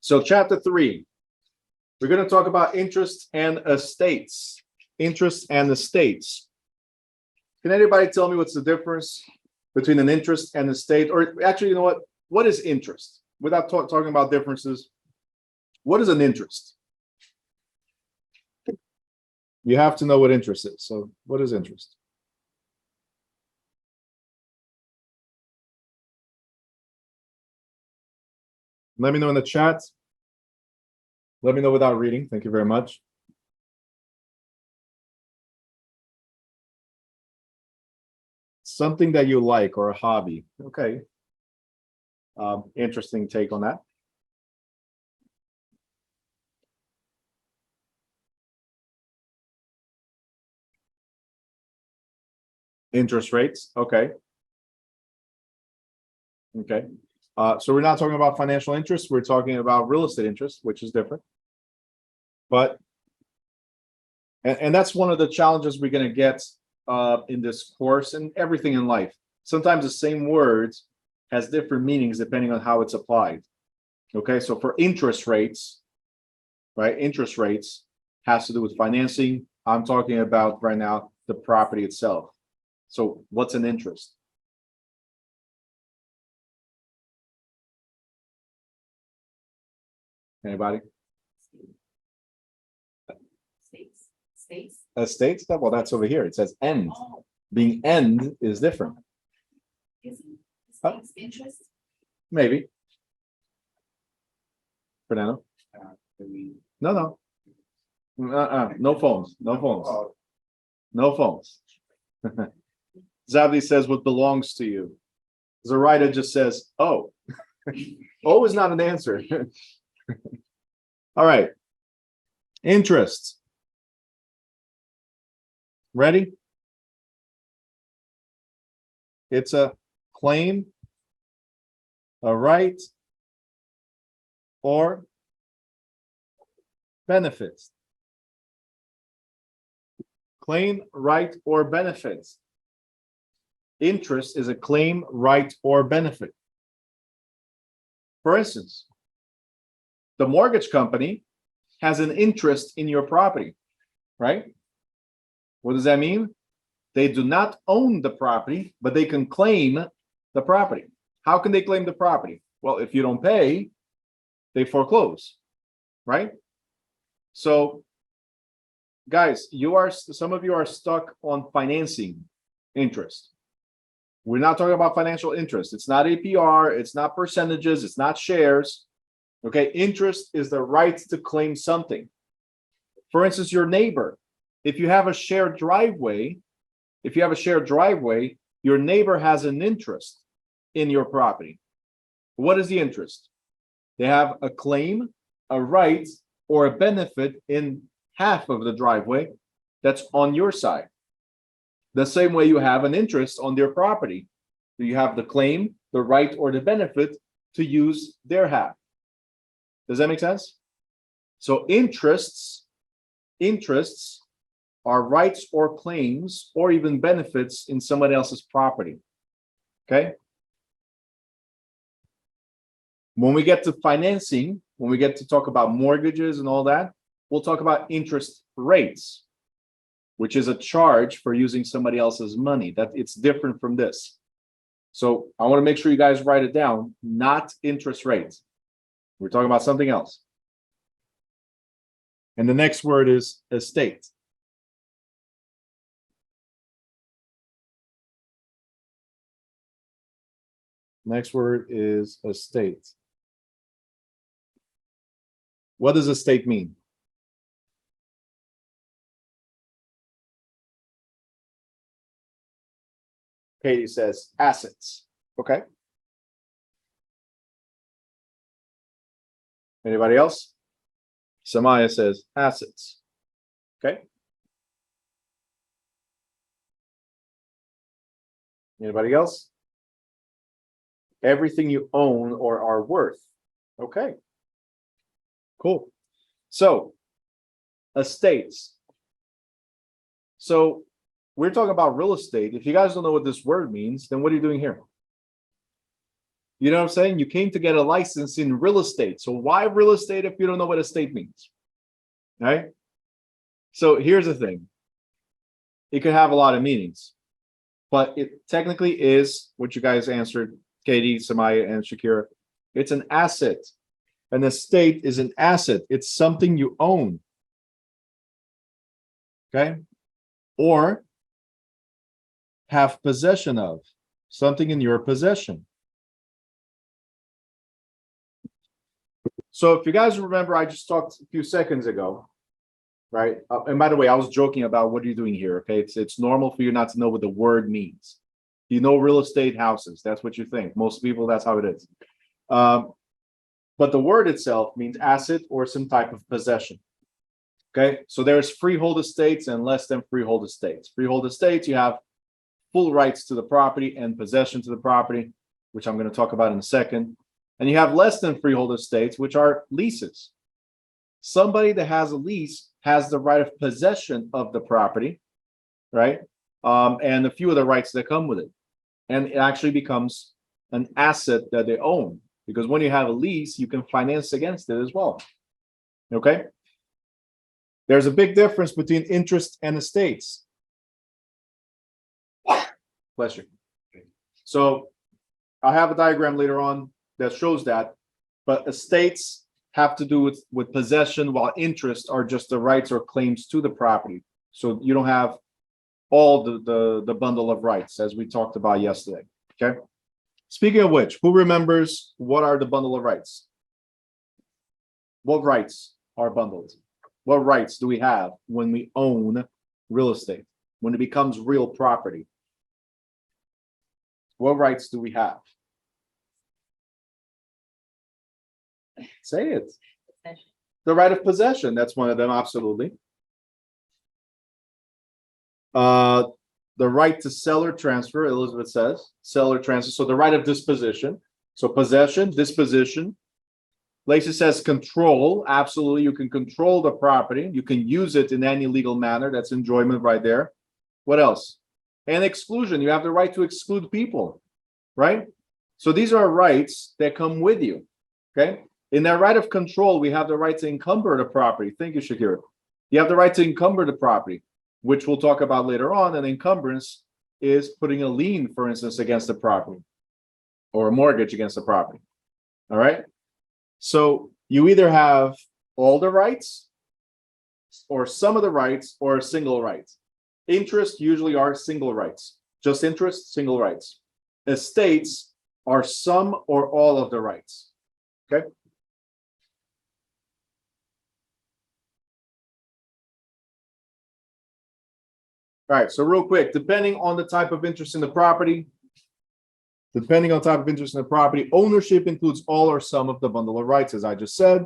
So chapter 3, we're going to talk about interest and estates. Interest and estates. Can anybody tell me what's the difference between an interest and estate? Or actually, you know what? What is interest? Without talking about differences, what is an interest? You have to know what interest is. So what is interest? Let me know in the chat. Let me know without reading. Thank you very much. Something that you like or a hobby. Okay. Interesting take on that. Interest rates. Okay. Okay. So we're not talking about financial interest. We're talking about real estate interest, which is different. But, and that's one of the challenges we're going to get in this course and everything in life. Sometimes the same words has different meanings depending on how it's applied. Okay, so for interest rates, right? Interest rates has to do with financing. I'm talking about right now the property itself. So what's an interest? Anybody? States. Estates? Well, that's over here. It says end. Oh, Being end is different. isn't Huh? states interest? Maybe. Fernando? No. No phones. No phones. No phones. Zabdi says what belongs to you. Zoraida just says, oh. Oh is not an answer. All right. Interest. Ready? It's a claim, a right, or benefits. Claim, right, or benefits. Interest is a claim, right, or benefit. For instance, the mortgage company has an interest in your property, right? What does that mean? They do not own the property, but they can claim the property. How can they claim the property? Well, if you don't pay, they foreclose, right? So, guys, some of you are stuck on financing interest. We're not talking about financial interest. It's not APR, it's not percentages, it's not shares. Okay, interest is the right to claim something. For instance, your neighbor. If you have a shared driveway, your neighbor has an interest in your property. What is the interest? They have a claim, a right, or a benefit in half of the driveway that's on your side. The same way you have an interest on their property. You have the claim, the right, or the benefit to use their half. Does that make sense? So interests are rights or claims or even benefits in somebody else's property. Okay? When we get to financing, when we get to talk about mortgages and all that, we'll talk about interest rates, which is a charge for using somebody else's money. That it's different from this. So I want to make sure you guys write it down, not interest rates. We're talking about something else. And the next word is estate. Next word is estate. What does estate mean? Katie says assets. Okay. Anybody else? Samaya says assets. Okay. Anybody else? Everything you own or are worth. Okay. Cool. So, estates. So, we're talking about real estate. If you guys don't know what this word means, then what are you doing here? You know what I'm saying? You came to get a license in real estate. So why real estate if you don't know what estate means? Right? So here's the thing. It could have a lot of meanings, but it technically is what you guys answered, Katie, Samaya, and Shakira. It's an asset. An estate is an asset. It's something you own. Okay? Or have possession of, something in your possession. So if you guys remember, I just talked a few seconds ago, right? And by the way, I was joking about what are you doing here, okay? It's normal for you not to know what the word means. You know real estate houses, that's what you think. Most people, that's how it is. But the word itself means asset or some type of possession. Okay, so there's freehold estates and less than freehold estates. Freehold estates, you have full rights to the property and possession to the property, which I'm going to talk about in a second. And you have less than freehold estates, which are leases. Somebody that has a lease has the right of possession of the property, right? And a few of the rights that come with it. And it actually becomes an asset that they own, because when you have a lease, you can finance against it as well. Okay? There's a big difference between interest and estates. Bless you. So I'll have a diagram later on that shows that, but estates have to do with possession, while interests are just the rights or claims to the property. So you don't have all the bundle of rights as we talked about yesterday. Okay. Speaking of which, who remembers what are the bundle of rights? What rights are bundled? What rights do we have when we own real estate? When it becomes real property? What rights do we have? Say it. Possession. The right of possession, that's one of them, absolutely. The right to sell or transfer, Elizabeth says, sell or transfer. So the right of disposition. So possession, disposition. Lacey says control. Absolutely, you can control the property. You can use it in any legal manner. That's enjoyment right there. What else? And exclusion. You have the right to exclude people, right? So these are rights that come with you, okay? In that right of control, we have the right to encumber the property. Thank you, Shakira. You have the right to encumber the property, which we'll talk about later on. An encumbrance is putting a lien, for instance, against the property or a mortgage against the property. All right. So you either have all the rights or some of the rights or a single right. Interest usually are single rights, just interest, single rights. Estates are some or all of the rights. Okay. All right, so real quick, depending on the type of interest in the property, ownership includes all or some of the bundle of rights, as I just said.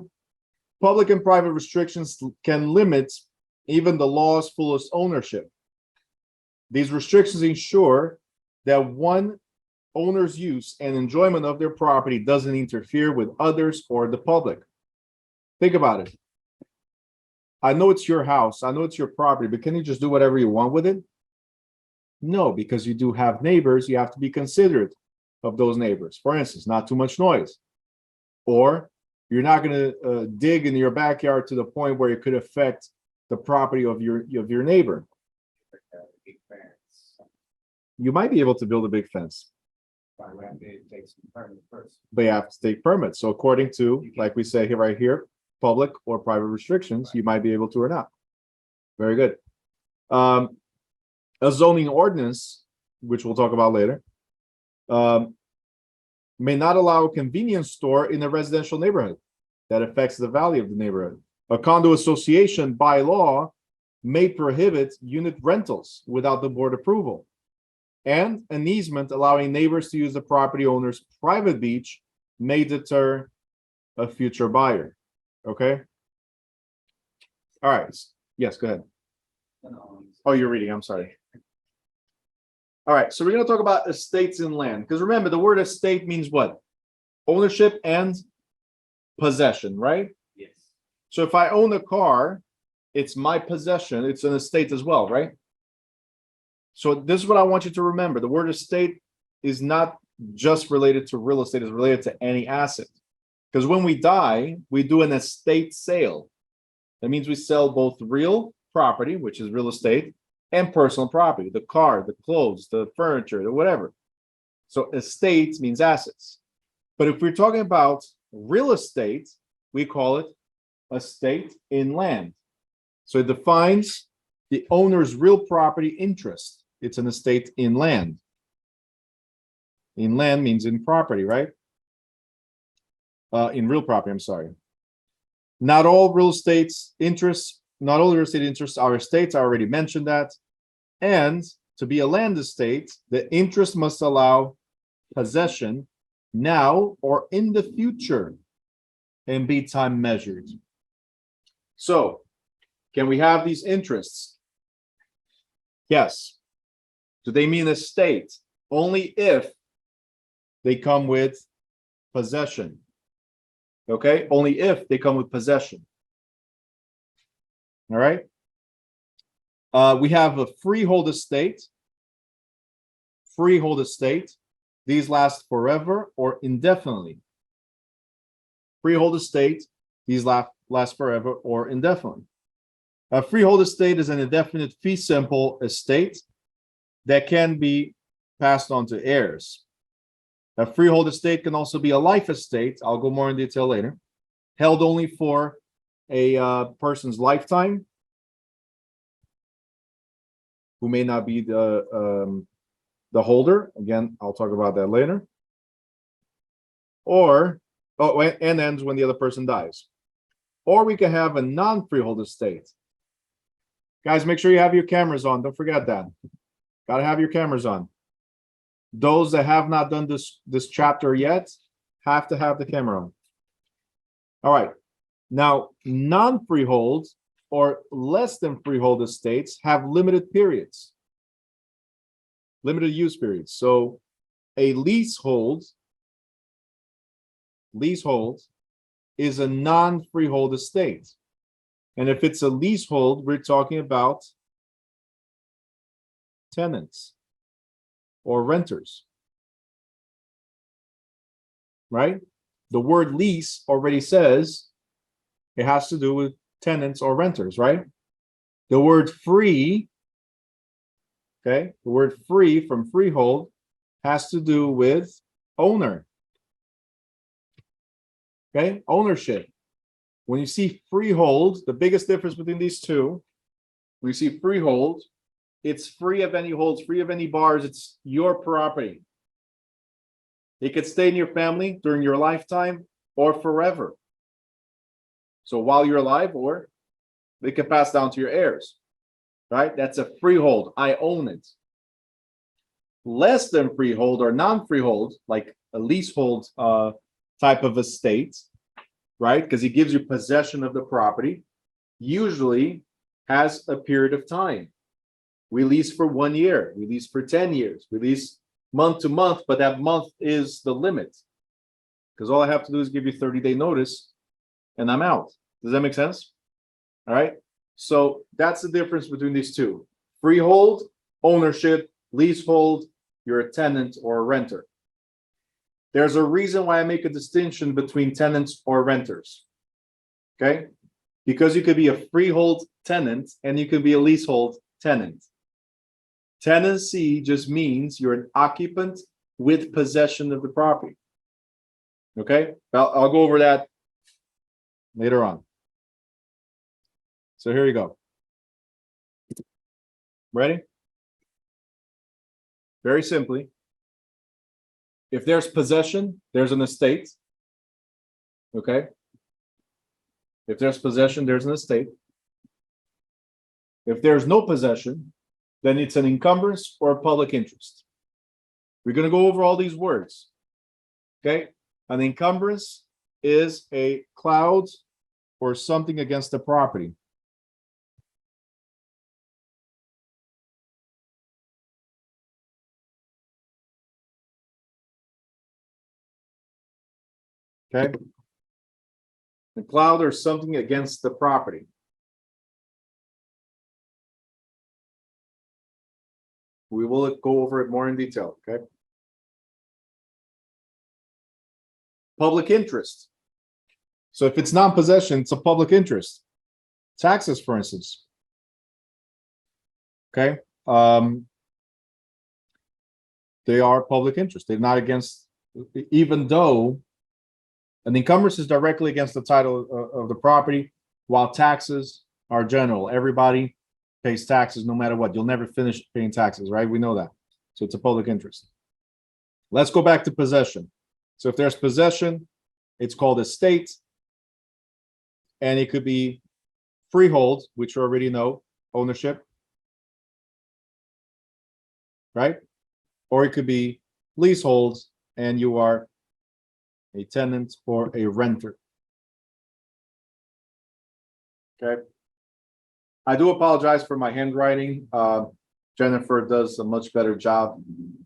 Public and private restrictions can limit even the law's fullest ownership. These restrictions ensure that one owner's use and enjoyment of their property doesn't interfere with others or the public. Think about it. I know it's your house, I know it's your property, but can you just do whatever you want with it? No, because you do have neighbors, you have to be considerate of those neighbors. For instance, not too much noise. Or you're not going to dig in your backyard to the point where it could affect the property of your neighbor. You might be able to build a big fence. But you have to take permits. So according to, like we say here, right here, public or private restrictions, you might be able to or not. Very good. A zoning ordinance, which we'll talk about later, may not allow a convenience store in a residential neighborhood. That affects the value of the neighborhood. A condo association by law may prohibit unit rentals without the board approval. And an easement allowing neighbors to use the property owner's private beach may deter a future buyer. Okay. All right. Yes, go ahead. Oh, you're reading. I'm sorry. All right. So we're going to talk about estates and land. Because remember, the word estate means what? Ownership and possession, right? Yes. So if I own a car, it's my possession. It's an estate as well, right? So this is what I want you to remember. The word estate is not just related to real estate, it's related to any asset. Because when we die, we do an estate sale. That means we sell both real property, which is real estate, and personal property, the car, the clothes, the furniture, the whatever. So estate means assets. But if we're talking about real estate, we call it estate in land. So it defines the owner's real property interest. It's an estate in land. In land means in property, right? In real property, I'm sorry. Not all real estate interests are estates. I already mentioned that. And to be a land estate, the interest must allow possession now or in the future and be time measured. So, can we have these interests? Yes. Do they mean estate? Only if they come with possession. Okay? Only if they come with possession. All right? We have a freehold estate. Freehold estate. These last forever or indefinitely. Freehold estate. These last forever or indefinitely. A freehold estate is an indefinite fee simple estate that can be passed on to heirs. A freehold estate can also be a life estate. I'll go more in detail later. Held only for a person's lifetime, who may not be the holder. Again, I'll talk about that later. Or, and ends when the other person dies. Or we can have a non-freehold estate. Guys, make sure you have your cameras on. Don't forget that. Got to have your cameras on. Those that have not done this chapter yet have to have the camera on. All right. Now, non-freehold or less than freehold estates have limited periods, limited use periods. So a leasehold is a non-freehold estate. And if it's a leasehold, we're talking about tenants or renters, right? The word lease already says it has to do with tenants or renters, right? The word free, okay, the word free from freehold has to do with owner, okay, ownership. When you see freehold, the biggest difference between these two, when you see freehold, it's free of any holds, free of any bars. It's your property. It could stay in your family during your lifetime or forever. So while you're alive, or they can pass down to your heirs, right? That's a freehold. I own it. Less than freehold or non-freehold, like a leasehold type of estate, right? Because it gives you possession of the property, usually has a period of time. We lease for 1 year, we lease for 10 years, we lease month to month, but that month is the limit. Because all I have to do is give you 30-day notice and I'm out. Does that make sense? All right. So that's the difference between these two. Freehold, ownership, leasehold, you're a tenant or a renter. There's a reason why I make a distinction between tenants or renters. Okay? Because you could be a freehold tenant and you could be a leasehold tenant. Tenancy just means you're an occupant with possession of the property. Okay? I'll go over that later on. So here you go. Ready? Very simply, if there's possession, there's an estate. Okay? If there's possession, there's an estate. If there's no possession, then it's an encumbrance or a public interest. We're going to go over all these words. Okay? An encumbrance is a cloud or something against the property. Okay? The cloud or something against the property. We will go over it more in detail, okay? Public interest. So if it's non-possession, it's a public interest. Taxes, for instance. Okay. They are public interest. They're not against, even though an encumbrance is directly against the title of the property, while taxes are general. Everybody pays taxes no matter what. You'll never finish paying taxes, right? We know that. So it's a public interest. Let's go back to possession. So if there's possession, it's called estate. And it could be freehold, which you already know, ownership. Right? Or it could be leaseholds, and you are a tenant or a renter. Okay. I do apologize for my handwriting. Jennifer does a much better job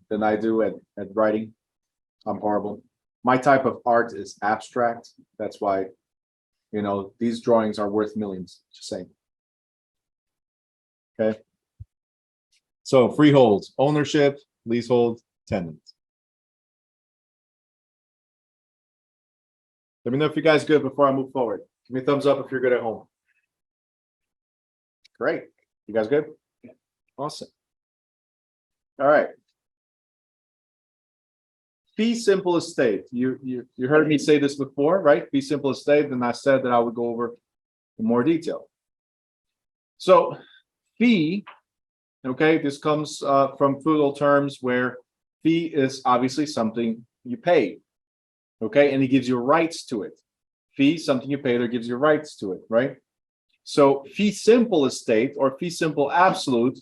than I do at writing. I'm horrible. My type of art is abstract. That's why, you know, these drawings are worth millions, just saying. Okay. So freeholds, ownership, leasehold, tenant. Let me know if you guys good before I move forward. Give me a thumbs up if you're good at home. Great. You guys good? Yeah. Awesome. All right. Fee simple estate. You heard me say this before, right? Fee simple estate, and I said that I would go over in more detail. So fee, okay, this comes from feudal terms where fee is obviously something you pay, okay, and it gives you rights to it. Fee, something you pay that gives you rights to it, right? So fee simple estate or fee simple absolute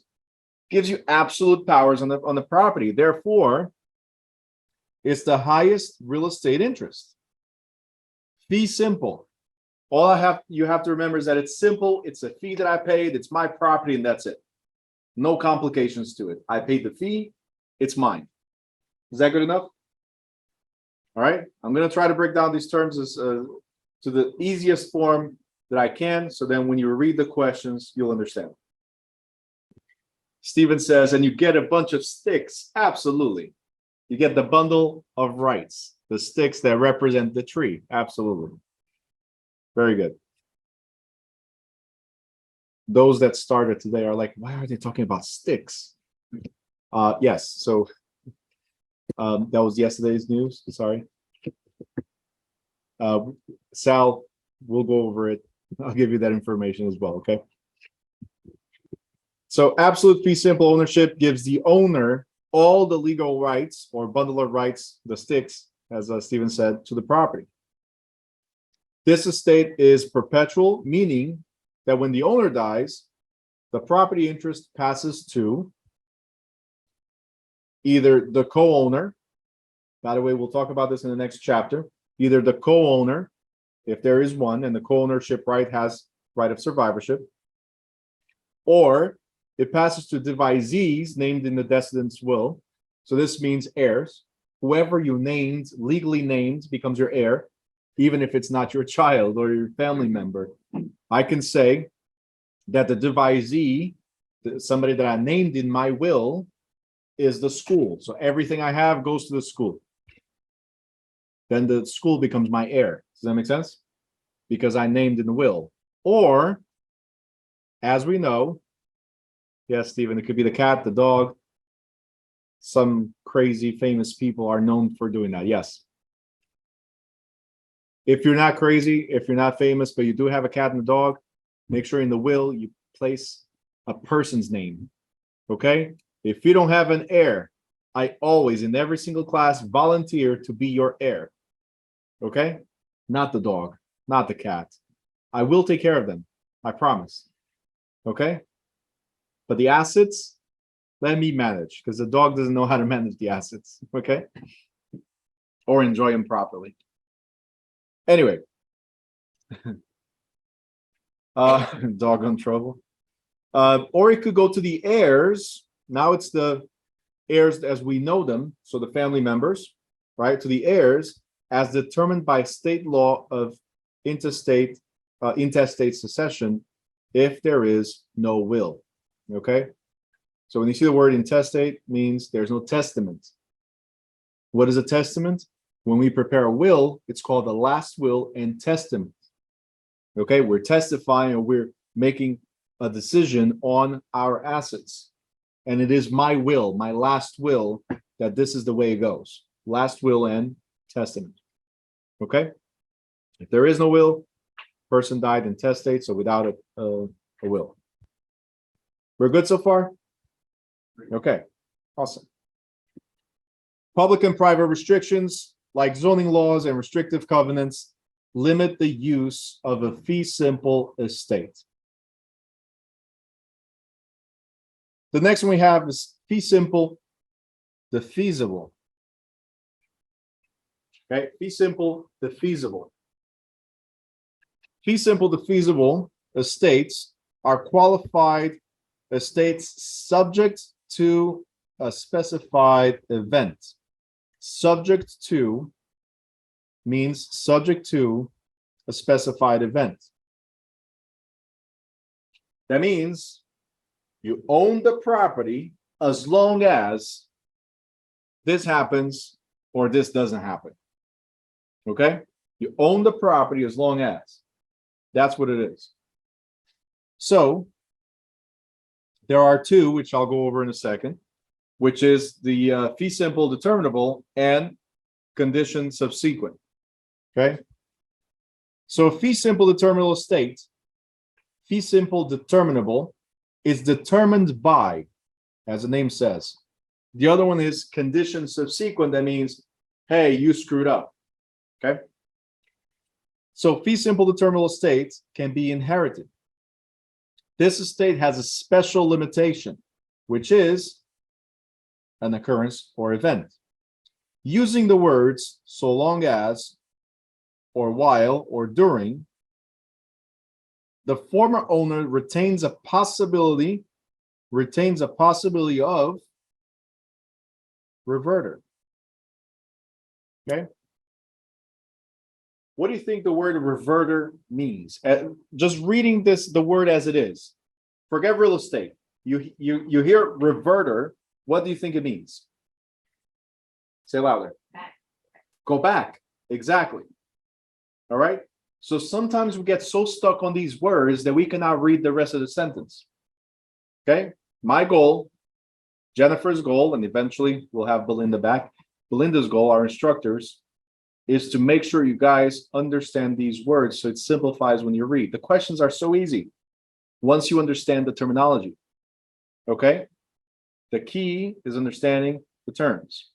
gives you absolute powers on the property. Therefore, it's the highest real estate interest. Fee simple. All you have to remember is that it's simple. It's a fee that I paid. It's my property, and that's it. No complications to it. I paid the fee. It's mine. Is that good enough? All right. I'm going to try to break down these terms as to the easiest form that I can. So then when you read the questions, you'll understand. Stephen says, and you get a bunch of sticks. Absolutely. You get the bundle of rights, the sticks that represent the tree. Absolutely. Very good. Those that started today are like, why are they talking about sticks? Yes. So that was yesterday's news. Sorry. Sal, we'll go over it. I'll give you that information as well. Okay. So absolute fee simple ownership gives the owner all the legal rights or bundle of rights, the sticks, as Stephen said, to the property. This estate is perpetual, meaning that when the owner dies, the property interest passes to either the co-owner. By the way, we'll talk about this in the next chapter. Either the co-owner, if there is one, and the co-ownership right has right of survivorship, or it passes to devisees named in the decedent's will. So this means heirs. Whoever you named, legally named, becomes your heir, even if it's not your child or your family member. I can say that the devisee, somebody that I named in my will, is the school. So everything I have goes to the school. Then the school becomes my heir. Does that make sense? Because I named in the will. Or, as we know, yes, Stephen, it could be the cat, the dog. Some crazy famous people are known for doing that. Yes. If you're not crazy, if you're not famous, but you do have a cat and a dog, make sure in the will you place a person's name. Okay? If you don't have an heir, I always, in every single class, volunteer to be your heir. Okay? Not the dog, not the cat. I will take care of them. I promise. Okay? But the assets, let me manage, because the dog doesn't know how to manage the assets. Okay? Or enjoy them properly. Anyway. Dog on trouble. Or it could go to the heirs. Now it's the heirs as we know them, so the family members, right? To the heirs as determined by state law of intestate succession if there is no will. Okay? So when you see the word intestate, means there's no testament. What is a testament? When we prepare a will, it's called a last will and testament. Okay, we're testifying or we're making a decision on our assets. And it is my will, my last will, that this is the way it goes. Last will and testament. Okay? If there is no will, person died intestate, so without a will. We're good so far? Okay, awesome. Public and private restrictions, like zoning laws and restrictive covenants, limit the use of a fee simple estate. The next one we have is fee simple, defeasible. Okay, fee simple, defeasible. Fee simple, defeasible estates are qualified estates subject to a specified event. Subject to means subject to a specified event. That means you own the property as long as this happens or this doesn't happen. Okay? You own the property as long as. That's what it is. So there are two, which I'll go over in a second, which is the fee simple determinable and condition subsequent. Okay? So fee simple determinable estate, fee simple determinable is determined by, as the name says. The other one is condition subsequent. That means, hey, you screwed up. Okay? So fee simple determinable estate can be inherited. This estate has a special limitation, which is an occurrence or event. Using the words so long as, or while, or during, the former owner retains a possibility of reverter. Okay? What do you think the word reverter means? Just reading this, the word as it is. Forget real estate. You hear reverter, what do you think it means? Say louder. Back. Go back. Exactly. All right. So sometimes we get so stuck on these words that we cannot read the rest of the sentence. Okay. My goal, Jennifer's goal, and eventually we'll have Belinda back. Belinda's goal, our instructors, is to make sure you guys understand these words so it simplifies when you read. The questions are so easy once you understand the terminology. Okay? The key is understanding the terms.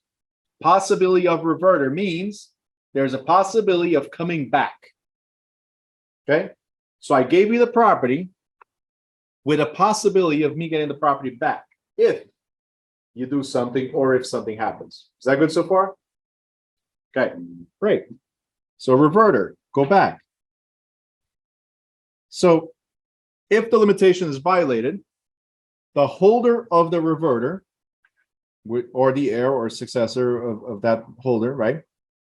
Possibility of reverter means there's a possibility of coming back. Okay? So I gave you the property with a possibility of me getting the property back if you do something or if something happens. Is that good so far? Okay, great. So reverter, go back. So if the limitation is violated, the holder of the reverter, or the heir or successor of that holder, right,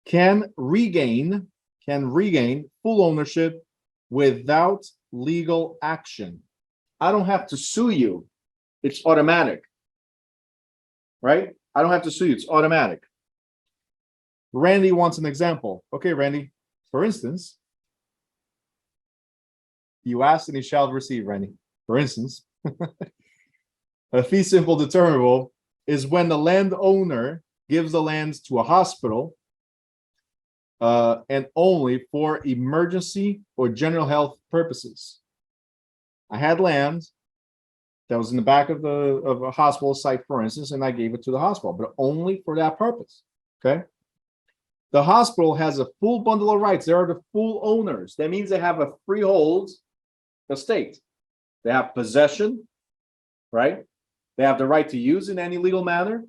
can regain full ownership without legal action. I don't have to sue you. It's automatic. Right? I don't have to sue you. It's automatic. Randy wants an example. Okay, Randy. For instance, you asked and you shall receive, Randy. For instance, a fee simple determinable is when the landowner gives the land to a hospital and only for emergency or general health purposes. I had land that was in the back of a hospital site, for instance, and I gave it to the hospital, but only for that purpose. Okay. The hospital has a full bundle of rights. They are the full owners. That means they have a freehold estate. They have possession, right? They have the right to use in any legal manner,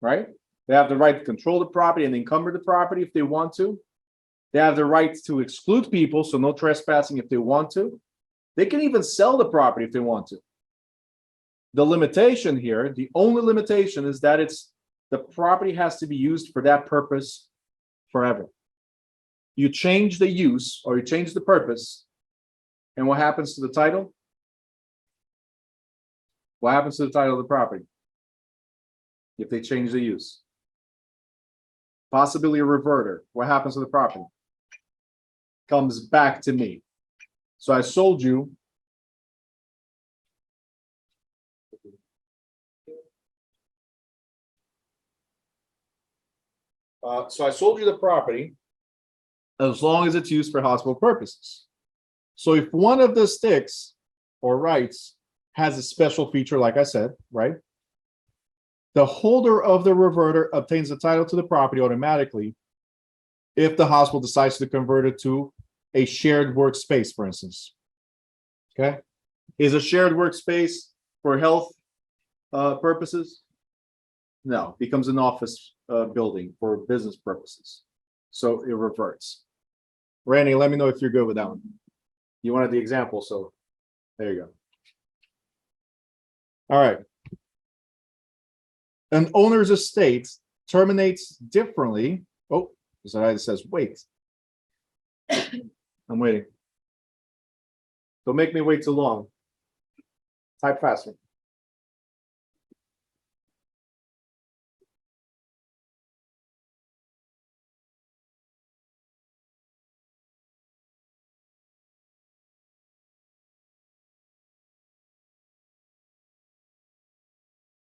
right? They have the right to control the property and encumber the property if they want to. They have the right to exclude people, so no trespassing if they want to. They can even sell the property if they want to. The limitation here, the only limitation is that the property has to be used for that purpose forever. You change the use or you change the purpose, and what happens to the title? What happens to the title of the property if they change the use? possibly a reverter. What happens to the property? Comes back to me. So I sold you. So I sold you the property as long as it's used for hospital purposes. So if one of the sticks or rights has a special feature, like I said, right? The holder of the reverter obtains the title to the property automatically if the hospital decides to convert it to a shared workspace, for instance. Okay? Is a shared workspace for health purposes? No, it becomes an office building for business purposes. So it reverts. Randy, let me know if you're good with that one. You wanted the example, so there you go. All right. An owner's estate terminates differently. Oh, it says wait. I'm waiting. Don't make me wait too long. Type faster.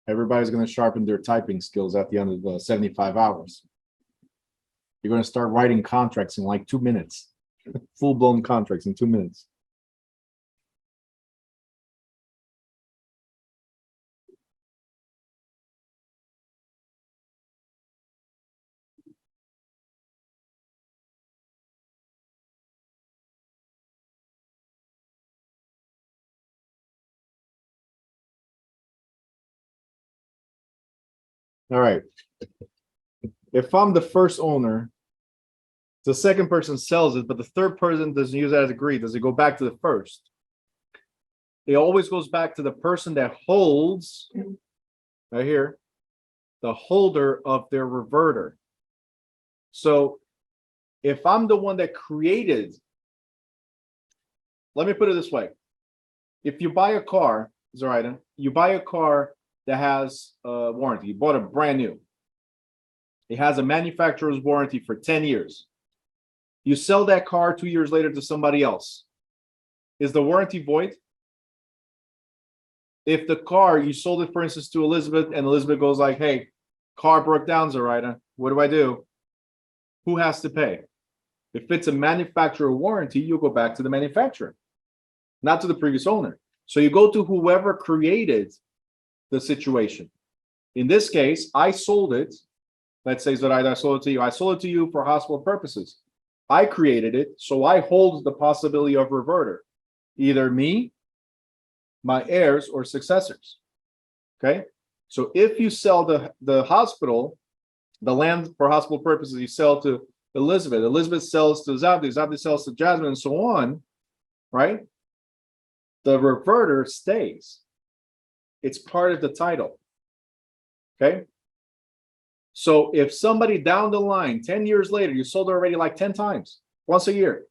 Everybody's going to sharpen their typing skills at the end of the 75 hours. You're going to start writing contracts in like 2 minutes. Full-blown contracts in 2 minutes. All right. If I'm the first owner, the second person sells it, but the third person doesn't use it as agreed, does it go back to the first? It always goes back to the person that holds, right here, the holder of their reverter. So if I'm the one that created, let me put it this way. If you buy a car, Zoraida, you buy a car that has a warranty. You bought a brand new. It has a manufacturer's warranty for 10 years. You sell that car 2 years later to somebody else. Is the warranty void? If the car, you sold it, for instance, to Elizabeth, and Elizabeth goes like, hey, car broke down, Zoraida. What do I do? Who has to pay? If it's a manufacturer warranty, you go back to the manufacturer, not to the previous owner. So you go to whoever created the situation. In this case, I sold it. Let's say Zoraida, I sold it to you. I sold it to you for hospital purposes. I created it, so I hold the possibility of reverter. Either me, my heirs, or successors. Okay? So if you sell the hospital, the land for hospital purposes, you sell to Elizabeth. Elizabeth sells to Zabdi. Zabdi sells to Jasmine, and so on, right? The reverter stays. It's part of the title. Okay? So if somebody down the line, 10 years later, you sold it already like 10 times, once a year.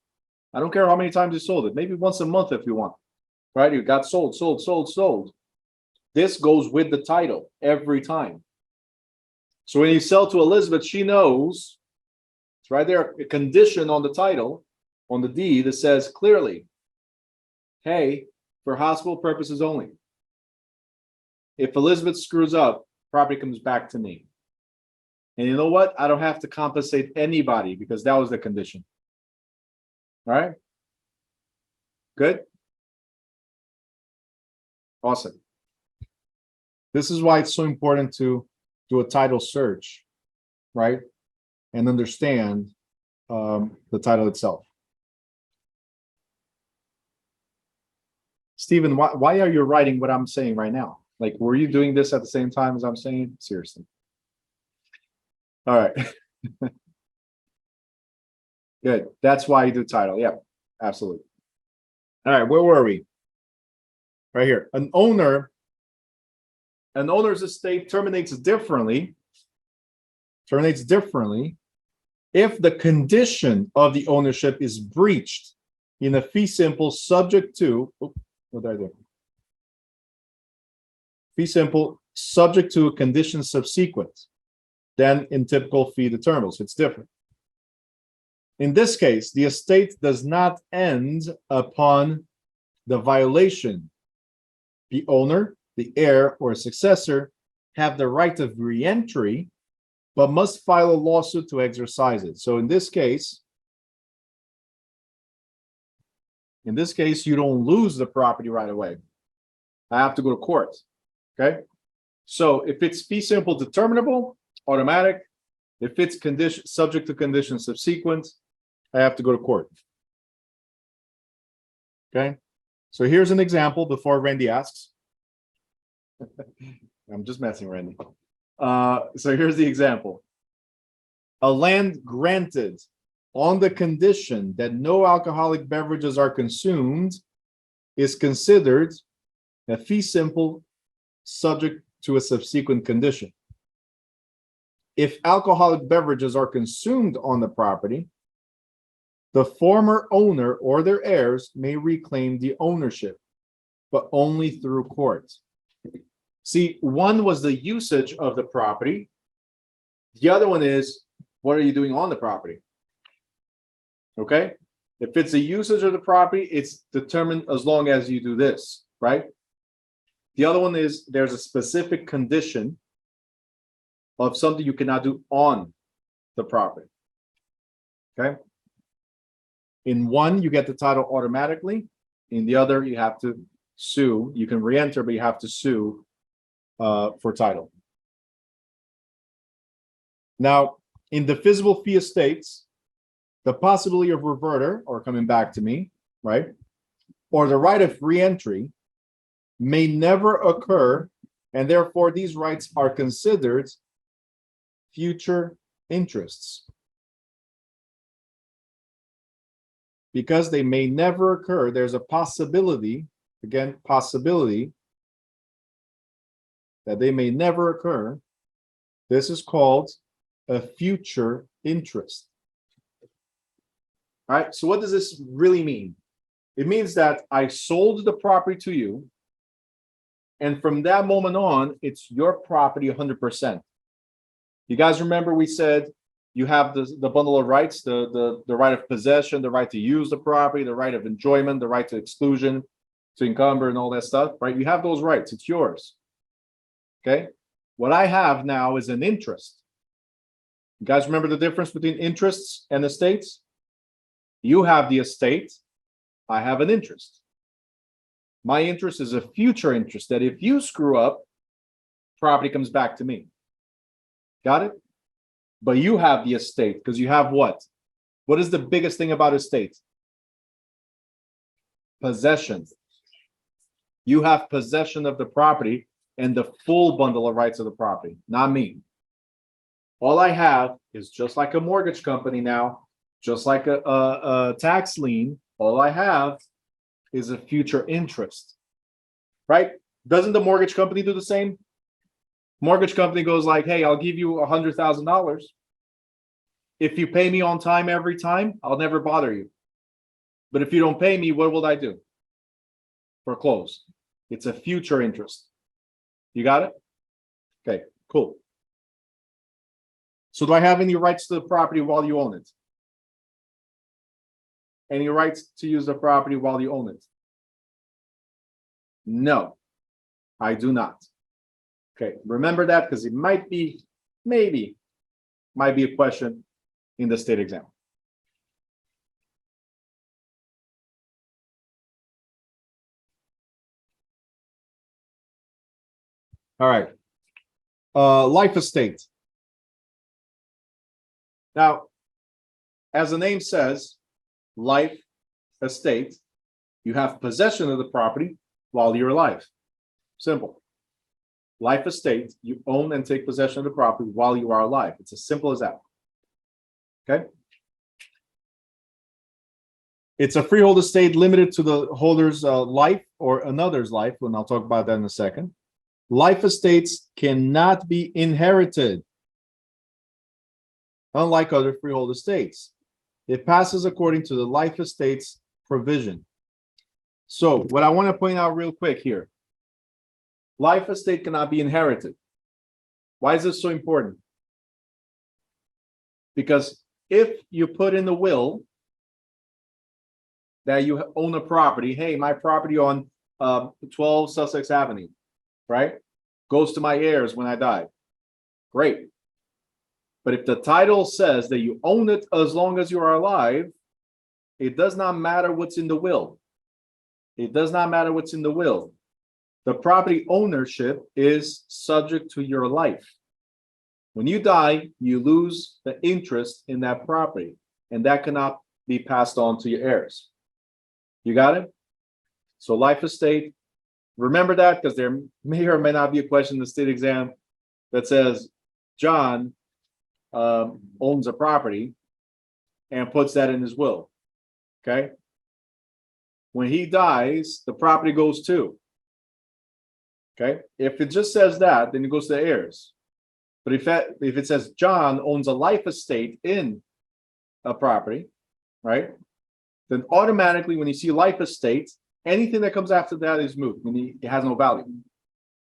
I don't care how many times you sold it, maybe once a month if you want, right? You got sold. This goes with the title every time. So when you sell to Elizabeth, she knows, it's right there, a condition on the title, on the deed that says clearly, hey, for hospital purposes only. If Elizabeth screws up, property comes back to me. And you know what? I don't have to compensate anybody because that was the condition. All right? Good? Awesome. This is why it's so important to do a title search, right? And understand the title itself. Stephen, why are you writing what I'm saying right now? Like, were you doing this at the same time as I'm saying? Seriously. All right. Good. That's why you do title. Yeah, absolutely. All right, where were we? Right here. An owner's estate terminates differently if the condition of the ownership is breached in a fee simple subject to, what did I do? Fee simple subject to a condition subsequent. than in typical fee determinants. It's different. In this case, the estate does not end upon the violation. The owner, the heir, or successor have the right of re-entry, but must file a lawsuit to exercise it. So in this case, you don't lose the property right away. I have to go to court. Okay. So if it's fee simple determinable, automatic. If it's condition subject to condition subsequent, I have to go to court. Okay. So here's an example before Randy asks. I'm just messing, Randy. So here's the example. A land granted on the condition that no alcoholic beverages are consumed is considered a fee simple subject to a subsequent condition. If alcoholic beverages are consumed on the property, the former owner or their heirs may reclaim the ownership, but only through court. See, one was the usage of the property. The other one is, what are you doing on the property? Okay. If it's a usage of the property, it's determined as long as you do this, right? The other one is there's a specific condition of something you cannot do on the property. Okay. In one, you get the title automatically. In the other, you have to sue. You can re-enter, but you have to sue for title. Now, in divisible fee estates, the possibility of reverter, or coming back to me, right, or the right of re-entry may never occur, and therefore these rights are considered future interests. Because they may never occur, there's a possibility, again, possibility, that they may never occur. This is called a future interest. All right, so what does this really mean? It means that I sold the property to you, and from that moment on, it's your property 100%. You guys remember we said you have the bundle of rights, the right of possession, the right to use the property, the right of enjoyment, the right to exclusion, to encumber and all that stuff, right? You have those rights, it's yours. Okay, what I have now is an interest. You guys remember the difference between interests and estates? You have the estate, I have an interest. My interest is a future interest that if you screw up, property comes back to me. Got it? But you have the estate because you have what? What is the biggest thing about estate? Possession. You have possession of the property and the full bundle of rights of the property, not me. All I have is just like a mortgage company now, just like a tax lien, all I have is a future interest, right? Doesn't the mortgage company do the same? Mortgage company goes like, hey, I'll give you $100,000. If you pay me on time every time, I'll never bother you. But if you don't pay me, what will I do? Foreclose. It's a future interest. You got it? Okay, cool. So do I have any rights to the property while you own it? Any rights to use the property while you own it? No, I do not. Okay, remember that because it might be, maybe, might be a question in the state exam. All right. Life estate. Now, as the name says, life estate, you have possession of the property while you're alive. Simple. Life estate, you own and take possession of the property while you are alive. It's as simple as that. Okay. It's a freehold estate limited to the holder's life or another's life, and I'll talk about that in a second. Life estates cannot be inherited, unlike other freehold estates. It passes according to the life estate's provision. So what I want to point out real quick here, life estate cannot be inherited. Why is this so important? Because if you put in the will that you own a property, hey, my property on 12 Sussex Avenue, right? Goes to my heirs when I die. Great. But if the title says that you own it as long as you are alive, it does not matter what's in the will. It does not matter what's in the will. The property ownership is subject to your life. When you die, you lose the interest in that property, and that cannot be passed on to your heirs. You got it? So life estate, remember that, because there may or may not be a question in the state exam that says John owns a property and puts that in his will. Okay? When he dies, the property goes to. Okay? If it just says that, then it goes to the heirs. But if it says John owns a life estate in a property, right? Then automatically when you see life estate, anything that comes after that is moot. I mean, it has no value.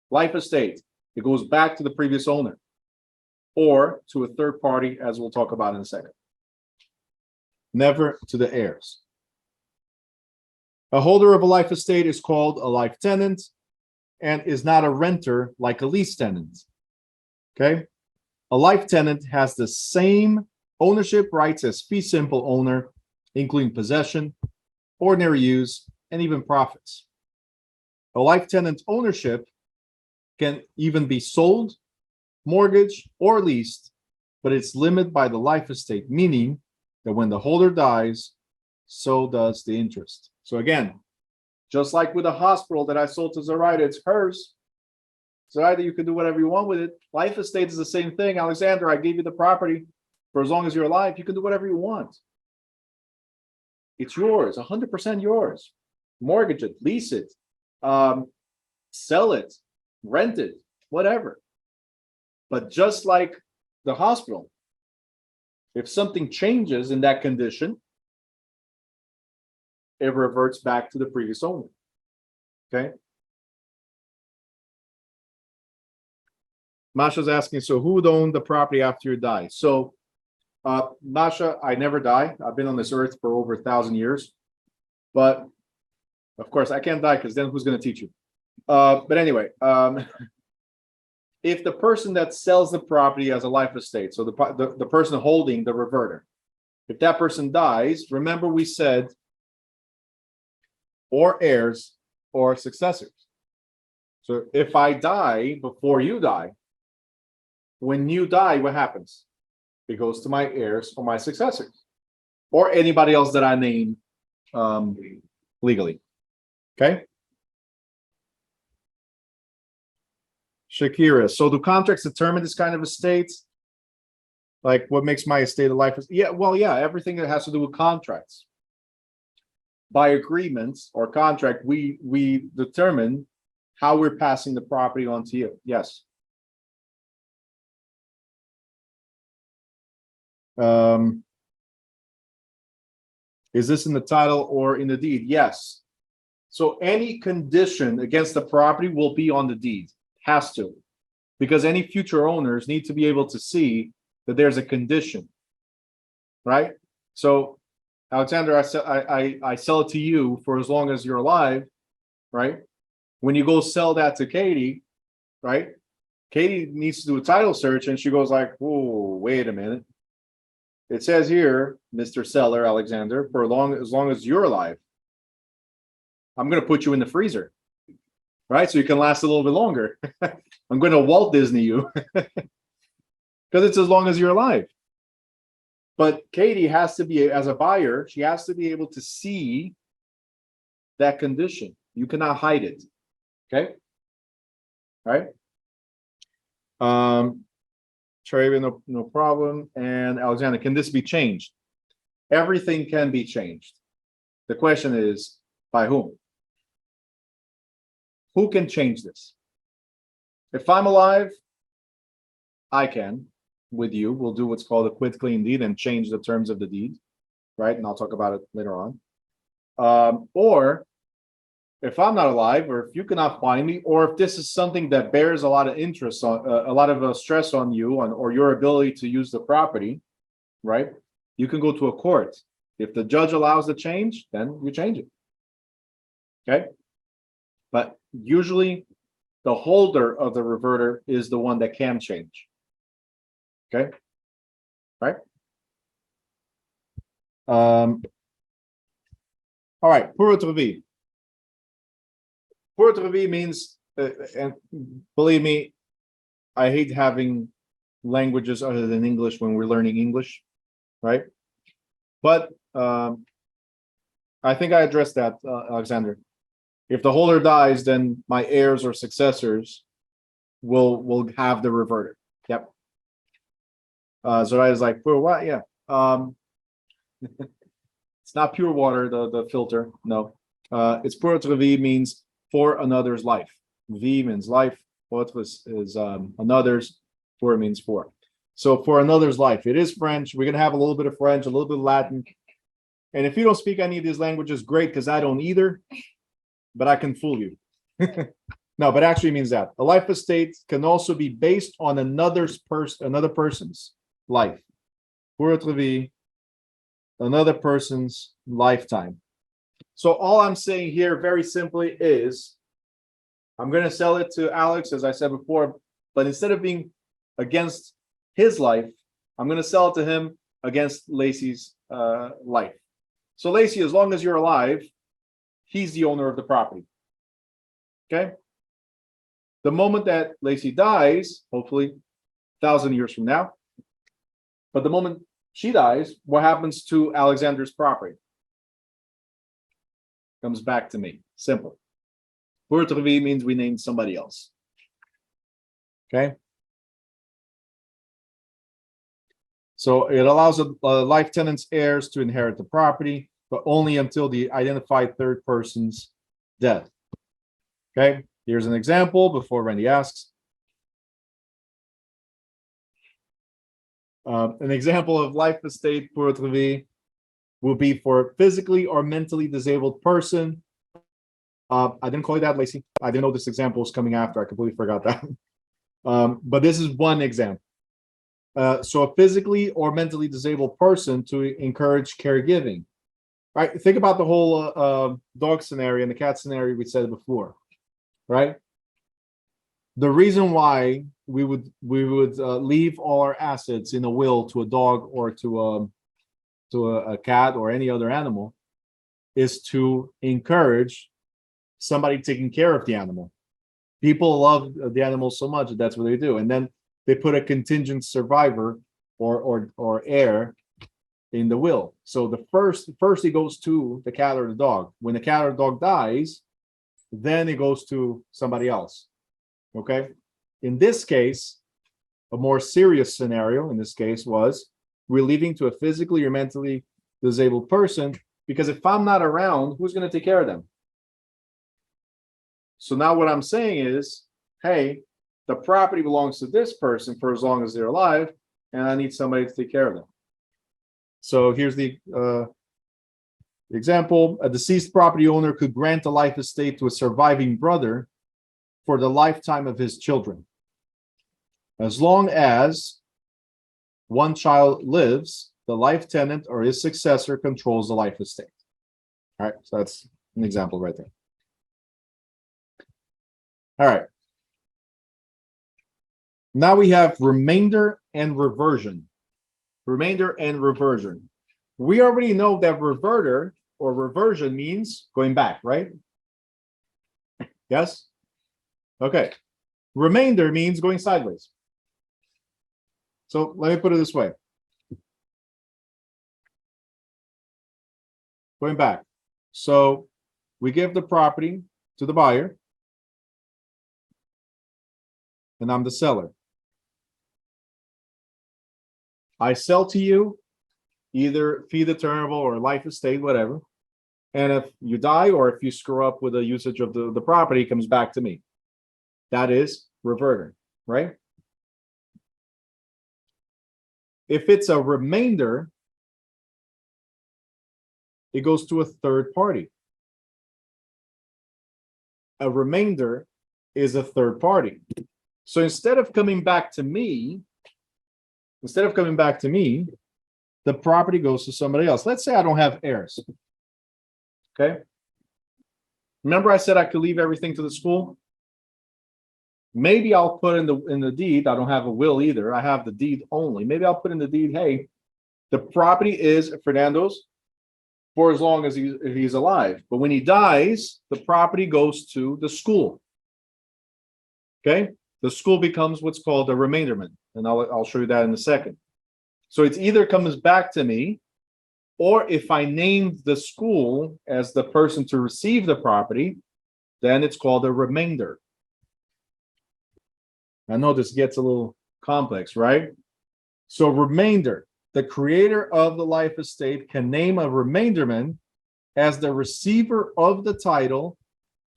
Life estate, it goes back to the previous owner or to a third party, as we'll talk about in a second. Never to the heirs. A holder of a life estate is called a life tenant and is not a renter like a lease tenant. Okay? A life tenant has the same ownership rights as fee simple owner, including possession, ordinary use, and even profits. A life tenant ownership can even be sold, mortgaged, or leased, but it's limited by the life estate, meaning that when the holder dies, so does the interest. So again, just like with a hospital that I sold to Zoraida, it's hers. Zoraida, you can do whatever you want with it. Life estate is the same thing. Alexander, I gave you the property for as long as you're alive. You can do whatever you want. It's yours, 100% yours. Mortgage it, lease it, sell it, rent it, whatever. But just like the hospital, if something changes in that condition, it reverts back to the previous owner. Okay? Masha's asking, so who would own the property after you die? So, Masha, I never die. I've been on this earth for over 1,000 years. But, of course, I can't die because then who's going to teach you? But anyway, if the person that sells the property as a life estate, so the person holding the reverter, if that person dies, remember we said, or heirs or successors. So if I die before you die, when you die, what happens? It goes to my heirs or my successors, or anybody else that I name legally. Okay? Shakira, so do contracts determine this kind of estate? Like what makes my estate a life? Yeah, well, yeah, everything that has to do with contracts. By agreements or contract, we determine how we're passing the property on to you. Yes. Is this in the title or in the deed? Yes. So any condition against the property will be on the deed. Has to. Because any future owners need to be able to see that there's a condition. Right? So Alexander, I sell it to you for as long as you're alive, right? When you go sell that to Katie, right? Katie needs to do a title search and she goes like, whoa, wait a minute. It says here, Mr. Seller, Alexander, for as long as you're alive, I'm going to put you in the freezer, right? So you can last a little bit longer. I'm going to Walt Disney you because it's as long as you're alive. But Katie has to be, as a buyer, she has to be able to see that condition. You cannot hide it. Okay? All right? Traven, no problem. And Alexander, can this be changed? Everything can be changed. The question is, by whom? Who can change this? If I'm alive, I can. With you, we'll do what's called a quit clean deed and change the terms of the deed, right? And I'll talk about it later on. Or if I'm not alive, or if you cannot find me, or if this is something that bears a lot of interest on, a lot of stress on you, or your ability to use the property, right? You can go to a court. If the judge allows the change, then you change it. Okay? But usually the holder of the reverter is the one that can change. Okay? Right? All right, pour revi. Pour revi means, and believe me, I hate having languages other than English when we're learning English, right? But I think I addressed that, Alexander. If the holder dies, then my heirs or successors will have the reverter. Yep. So I was like, for what? Yeah. It's not pure water, the filter. No. It's pour autre vie means for another's life. Vie means life. Autre is another's. Pour means for. So for another's life. It is French. We're gonna have a little bit of French, a little bit of Latin. And if you don't speak any of these languages, great, because I don't either. But I can fool you. No, but actually means that a life estate can also be based on another person's life. Pour autre vie, another person's lifetime. So all I'm saying here very simply is I'm going to sell it to Alex, as I said before, but instead of being against his life, I'm going to sell it to him against Lacey's life. So Lacey, as long as you're alive, he's the owner of the property. Okay? The moment that Lacey dies, hopefully 1,000 years from now, but the moment she dies, what happens to Alexander's property? Comes back to me. Simple. Pour autre vie means we named somebody else. Okay? So it allows life tenant's heirs to inherit the property, but only until the identified third person's death. Okay? Here's an example before Randy asks. An example of life estate pour autre vie will be for a physically or mentally disabled person. I didn't call you that, Lacey. I didn't know this example was coming after. I completely forgot that. But this is one example. So a physically or mentally disabled person to encourage caregiving. Right? Think about the whole dog scenario and the cat scenario we said before. Right? The reason why we would leave all our assets in a will to a dog or to a cat or any other animal is to encourage somebody taking care of the animal. People love the animal so much that that's what they do, and then they put a contingent survivor or heir in the will. So the first it goes to the cat or the dog. When the cat or dog dies, then it goes to somebody else. Okay? In this case, a more serious scenario in this case was we're leaving to a physically or mentally disabled person, because if I'm not around, who's going to take care of them? So now what I'm saying is, hey, the property belongs to this person for as long as they're alive, and I need somebody to take care of them. So here's the example. A deceased property owner could grant a life estate to a surviving brother for the lifetime of his children, as long as one child lives, the life tenant or his successor controls the life estate. All right, so that's an example right there. All right. Now we have remainder and reversion. Remainder and reversion. We already know that reverter or reversion means going back, right? Yes? Okay. Remainder means going sideways. So let me put it this way. Going back. So we give the property to the buyer, and I'm the seller. I sell to you either fee determinable or life estate, whatever. And if you die or if you screw up with the usage of the property, it comes back to me. That is reverter, right? If it's a remainder, it goes to a third party. A remainder is a third party. So instead of coming back to me, the property goes to somebody else. Let's say I don't have heirs. Okay. Remember I said I could leave everything to the school? Maybe I'll put in the deed, I don't have a will either. I have the deed only. Maybe I'll put in the deed, hey, the property is Fernando's for as long as he's alive. But when he dies, the property goes to the school. Okay? The school becomes what's called a remainderment. And I'll show you that in a second. So it's either comes back to me, or if I named the school as the person to receive the property, then it's called a remainder. I know this gets a little complex, right? So remainder, the creator of the life estate can name a remainderman as the receiver of the title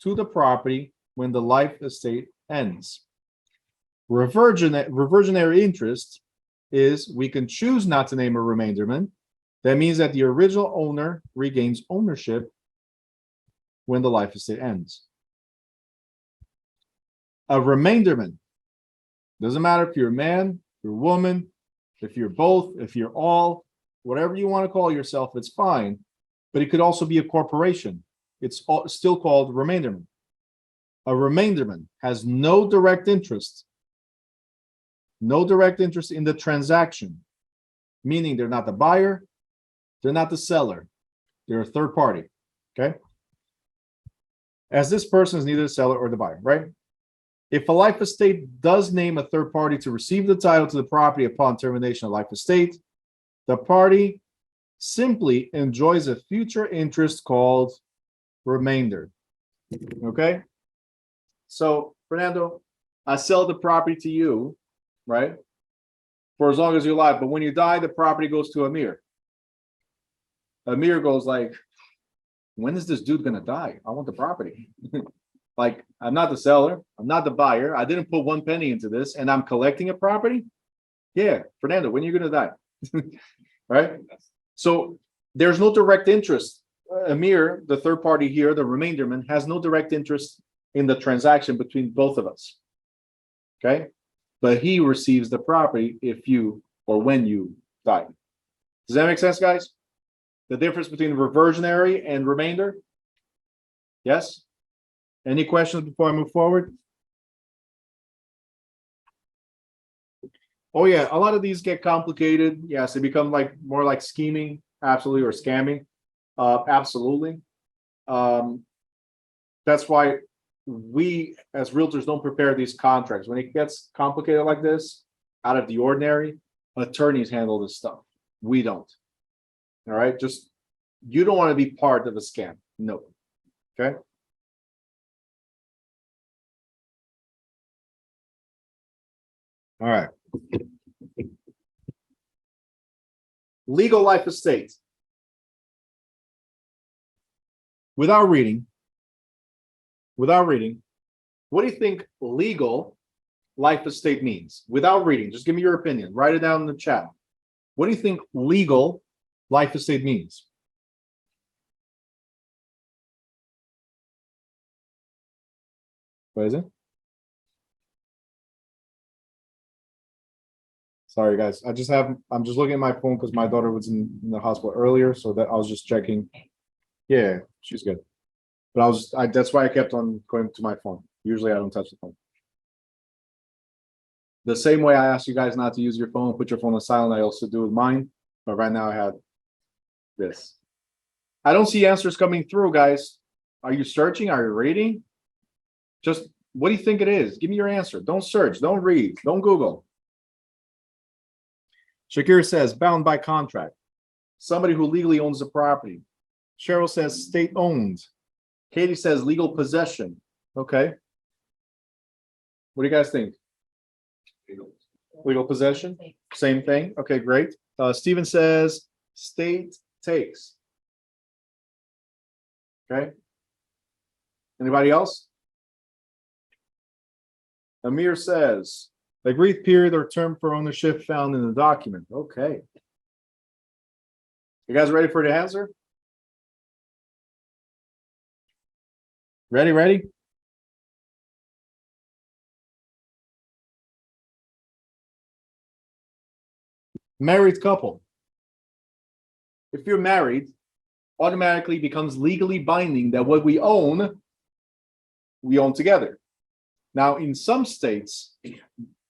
to the property when the life estate ends. Reversionary interest is we can choose not to name a remainderman. That means that the original owner regains ownership when the life estate ends. A remainderman, doesn't matter if you're a man, you're a woman, if you're both, if you're all, whatever you want to call yourself, it's fine. But it could also be a corporation. It's still called remainderman. A remainderman has no direct interest in the transaction, meaning they're not the buyer, they're not the seller, they're a third party. Okay. As this person is neither the seller or the buyer, right? If a life estate does name a third party to receive the title to the property upon termination of life estate, the party simply enjoys a future interest called remainder. Okay? So, Fernando, I sell the property to you, right? For as long as you're alive. But when you die, the property goes to Amir. Amir goes like, when is this dude gonna die? I want the property. Like, I'm not the seller, I'm not the buyer, I didn't put one penny into this, and I'm collecting a property. Yeah, Fernando, when are you gonna die? Right? So there's no direct interest. Amir, the third party here, the remainderman, has no direct interest in the transaction between both of us. Okay? But he receives the property if you or when you die. Does that make sense, guys? The difference between reversionary and remainder? Yes? Any questions before I move forward? Oh yeah, a lot of these get complicated. Yes, they become like more like scheming, absolutely, or scamming. Absolutely. That's why we as realtors don't prepare these contracts. When it gets complicated like this, out of the ordinary, attorneys handle this stuff. We don't. All right, just you don't want to be part of a scam. No. Okay. All right. Legal life estate. Without reading, what do you think legal life estate means? Without reading, just give me your opinion. Write it down in the chat. What do you think legal life estate means? What is it? Sorry, guys. I'm just looking at my phone because my daughter was in the hospital earlier, so that I was just checking. Yeah, she's good. But that's why I kept on going to my phone. Usually I don't touch the phone. The same way I asked you guys not to use your phone, put your phone on silent, I also do with mine. But right now I have this. I don't see answers coming through, guys. Are you searching? Are you reading? Just what do you think it is? Give me your answer. Don't search, don't read, don't Google. Shakir says, bound by contract. Somebody who legally owns the property. Cheryl says, state owned. Katie says, legal possession. Okay. What do you guys think? Legal possession? Same thing. Okay, great. Steven says, state takes. Okay. Anybody else? Amir says, agreed period or term for ownership found in the document. Okay. You guys ready for the answer? Ready? Married couple. if you're married, automatically becomes legally binding that what we own together. Now, in some states,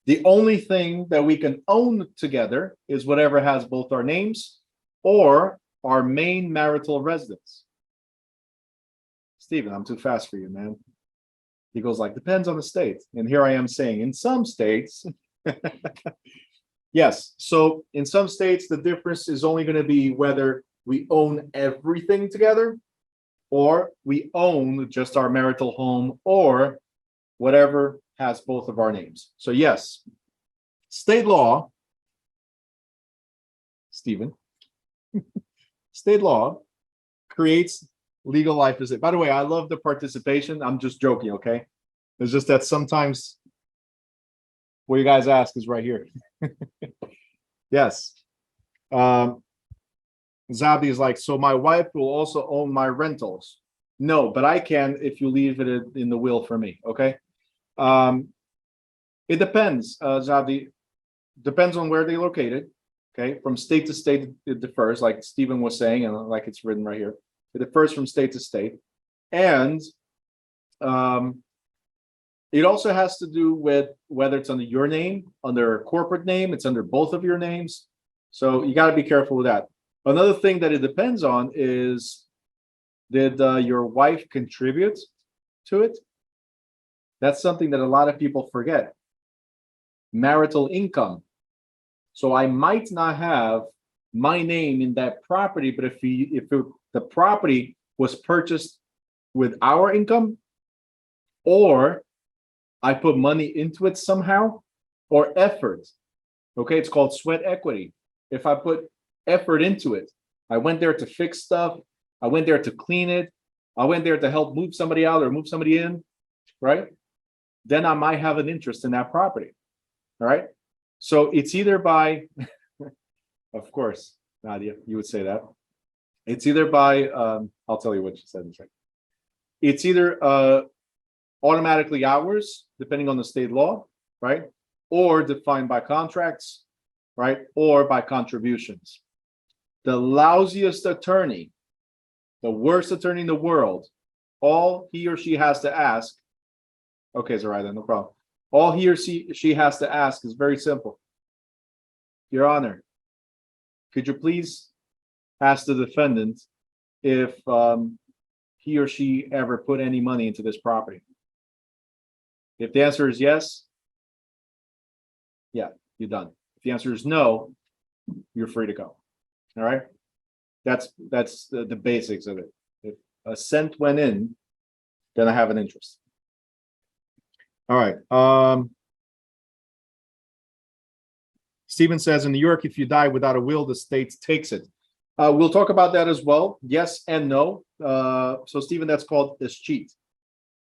the only thing that we can own together is whatever has both our names or our main marital residence. Stephen, I'm too fast for you, man. He goes like, depends on the state. And here I am saying, in some states, yes. So in some states, the difference is only going to be whether we own everything together or we own just our marital home or whatever has both of our names. So yes, state law, Stephen, state law creates legal life as it. By the way, I love the participation. I'm just joking, okay? It's just that sometimes what you guys ask is right here. Yes. Zabi is like, so my wife will also own my rentals. No, but I can if you leave it in the will for me, okay? It depends, Zabi. Depends on where they're located, okay? From state to state, it differs, like Stephen was saying, and like it's written right here. It differs from state to state. And it also has to do with whether it's under your name, under a corporate name, it's under both of your names. So you got to be careful with that. Another thing that it depends on is, did your wife contribute to it? That's something that a lot of people forget. Marital income. So I might not have my name in that property, but if the property was purchased with our income, or I put money into it somehow, or effort. Okay, it's called sweat equity. If I put effort into it, I went there to fix stuff, I went there to clean it, I went there to help move somebody out or move somebody in, right? Then I might have an interest in that property. All right. So it's either by, of course, Nadia, you would say that. It's either by, I'll tell you what she said in a second. It's either automatically ours, depending on the state law, right? Or defined by contracts, right? Or by contributions. The lousiest attorney, the worst attorney in the world, all he or she has to ask, okay, Zoraida, no problem. All he or she has to ask is very simple. Your Honor, could you please ask the defendant if he or she ever put any money into this property? If the answer is yes, yeah, you're done. If the answer is no, you're free to go. All right. That's the basics of it. If a cent went in, then I have an interest. All right. Stephen says in New York, if you die without a will, the state takes it. We'll talk about that as well. Yes and no. So Stephen, that's called escheat.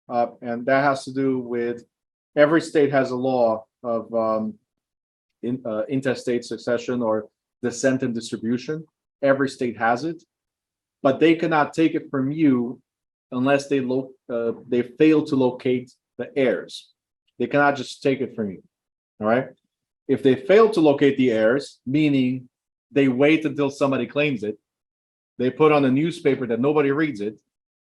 And that has to do with every state has a law of intestate succession or descent and distribution. Every state has it, but they cannot take it from you unless they fail to locate the heirs. They cannot just take it from you. All right. If they fail to locate the heirs, meaning they wait until somebody claims it, they put on a newspaper that nobody reads it,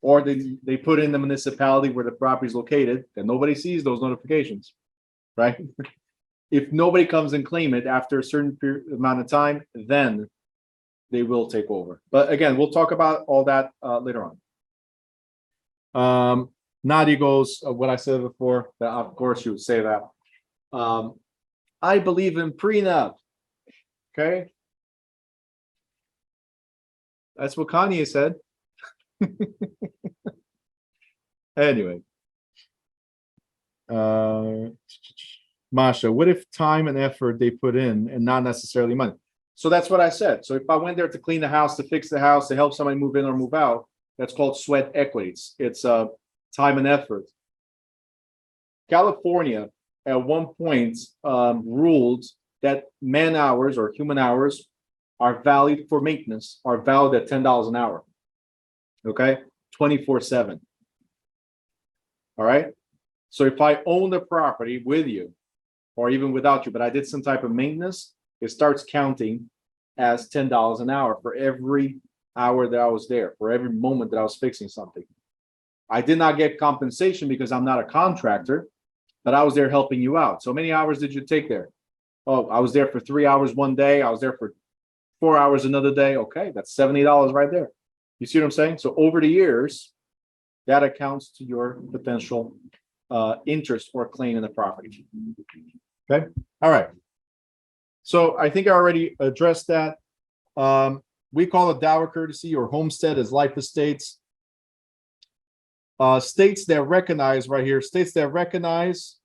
or they put in the municipality where the property is located and nobody sees those notifications, right? If nobody comes and claim it after a certain amount of time, then they will take over. But again, we'll talk about all that later on. Nadia goes, what I said before, that of course you would say that. I believe in prenup. Okay. That's what Kanye said. Anyway. Masha, what if time and effort they put in and not necessarily money? So that's what I said. So if I went there to clean the house, to fix the house, to help somebody move in or move out, that's called sweat equity. It's time and effort. California at one point ruled that man hours or human hours are valued for maintenance, are valued at $10 an hour. Okay, 24/7. All right. So if I own the property with you, or even without you, but I did some type of maintenance, it starts counting as $10 an hour for every hour that I was there, for every moment that I was fixing something. I did not get compensation because I'm not a contractor, but I was there helping you out. So how many hours did you take there? Oh, I was there for 3 hours one day. I was there for 4 hours another day. Okay, that's $70 right there. You see what I'm saying? So over the years, that accounts to your potential interest or claim in the property. Okay, all right. So I think I already addressed that. We call it dower courtesy or homestead as life estates. States that recognize right here, states that recognize.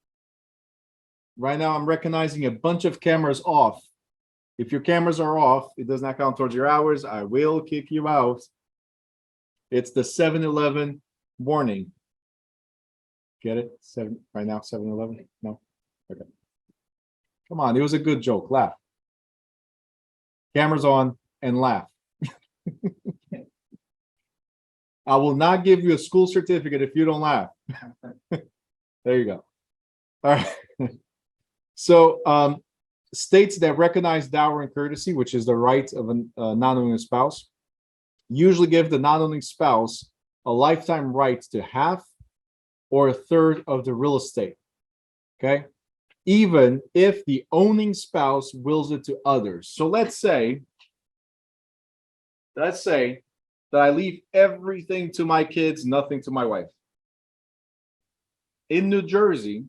Right now, I'm recognizing a bunch of cameras off. If your cameras are off, it does not count towards your hours. I will kick you out. It's the 7-Eleven warning. Get it? Right now, 7-Eleven? No? Okay. Come on, it was a good joke. Laugh. Cameras on and laugh. I will not give you a school certificate if you don't laugh. There you go. All right. So, states that recognize dower and courtesy, which is the right of a non-owning spouse, usually give the non-owning spouse a lifetime right to half or a third of the real estate. Okay, even if the owning spouse wills it to others. So let's say that I leave everything to my kids, nothing to my wife. In New Jersey,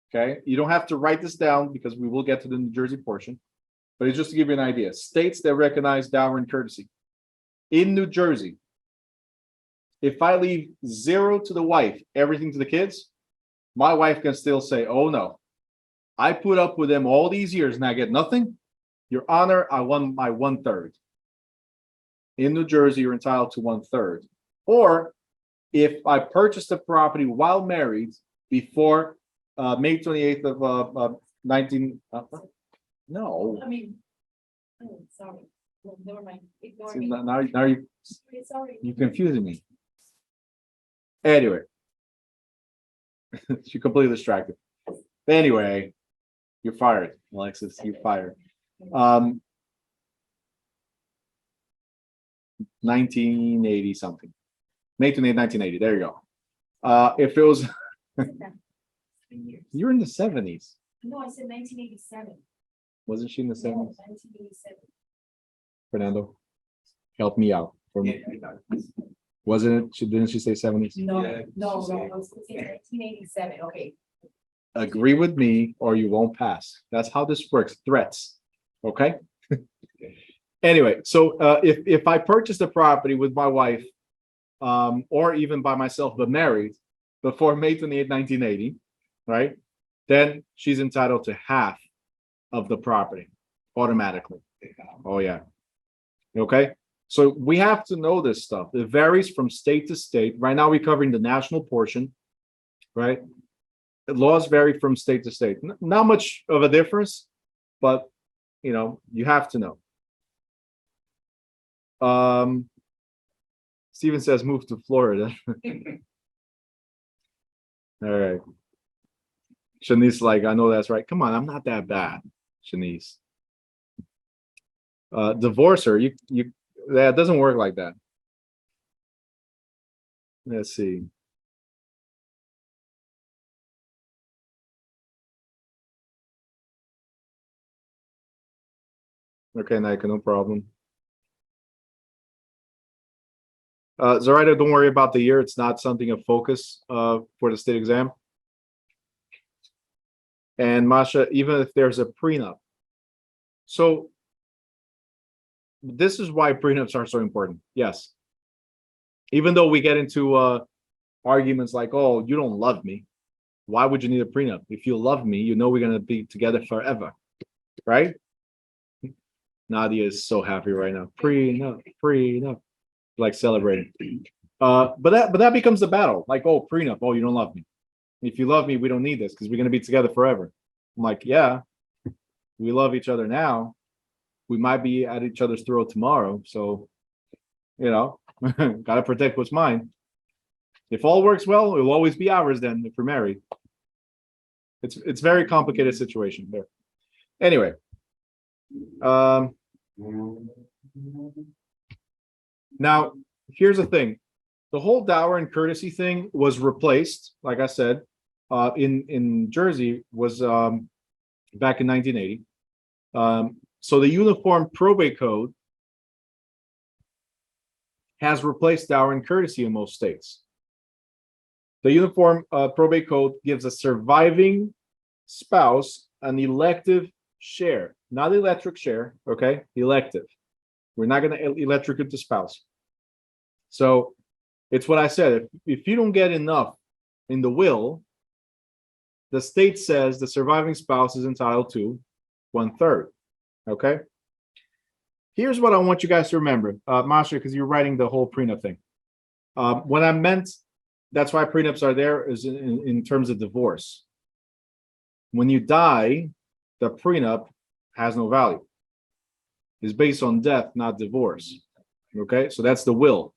okay, you don't have to write this down because we will get to the New Jersey portion, but it's just to give you an idea. States that recognize dower and courtesy. In New Jersey, if I leave 0 to the wife, everything to the kids, my wife can still say, oh no, I put up with them all these years and I get nothing. Your Honor, I won my 1/3. In New Jersey, you're entitled to 1/3. Or if I purchased the property while married before May 28th of 19, no. I mean, oh, sorry. Well, never mind. Ignore See, me. now Sorry. you're confusing me. Anyway, she completely distracted. Anyway, you're fired, Alexis. You're fired. 1980 something. May 28th, 1980. There you go. If it was, 3 years. you're in the 70s. No, I said 1987. Wasn't she in the No, 70s? 1987. Fernando, help me out. Wasn't it? Didn't she say 70s? No, Yeah, no, she's no, saying- I was saying 1987. Okay. Agree with me or you won't pass. That's how this works. Threats. Okay. Anyway, so if I purchased a property with my wife, or even by myself, but married before May 28, 1980, right? Then she's entitled to half of the property automatically. Oh, yeah. Okay. So we have to know this stuff. It varies from state to state. Right now, we're covering the national portion, right? The laws vary from state to state. Not much of a difference, but you have to know. Steven says move to Florida. All right. Shanice, like, I know that's right. Come on, I'm not that bad, Shanice. Divorce her. You that doesn't work like that. Let's see. Okay, Nika, no problem. Zoraida, don't worry about the year. It's not something of focus for the state exam. And Masha, even if there's a prenup. So this is why prenups are so important. Yes. Even though we get into arguments like, oh, you don't love me. Why would you need a prenup? If you love me, you know we're going to be together forever. Right? Nadia is so happy right now. Prenup. Like celebrating. But that becomes the battle. Like, oh, prenup. Oh, you don't love me. If you love me, we don't need this because we're going to be together forever. I'm like, yeah, we love each other now. We might be at each other's throat tomorrow. So, gotta protect what's mine. If all works well, it will always be ours then if we're married. It's very complicated situation there. Anyway, Now, here's the thing. The whole dower and courtesy thing was replaced, like I said, in Jersey was back in 1980. So the Uniform Probate Code has replaced dower and courtesy in most states. The Uniform Probate Code gives a surviving spouse an elective share, not electric share, okay? Elective. We're not going to electrocute the spouse. So it's what I said. If you don't get enough in the will, the state says the surviving spouse is entitled to 1/3. Okay. Here's what I want you guys to remember, Masha, because you're writing the whole prenup thing. What I meant, that's why prenups are there, is in terms of divorce. When you die, the prenup has no value. It's based on death, not divorce. Okay, so that's the will.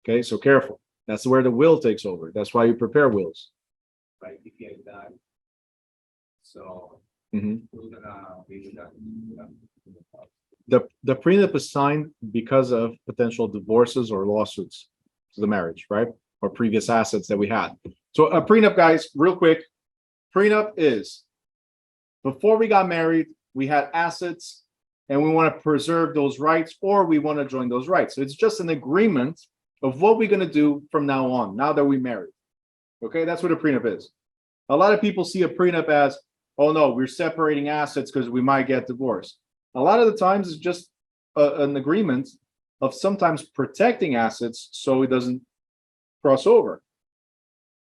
Okay, so careful. That's where the will takes over. That's why you prepare wills. Right, if you had died. So. Mhm. Who's gonna be The prenup is signed because of potential divorces or lawsuits to the marriage, right? Or previous assets that we had. So a prenup, guys, real quick. Prenup is before we got married, we had assets and we want to preserve those rights or we want to join those rights. So it's just an agreement of what we're going to do from now on, now that we married. Okay, that's what a prenup is. A lot of people see a prenup as, oh no, we're separating assets because we might get divorced. A lot of the times it's just an agreement of sometimes protecting assets so it doesn't cross over.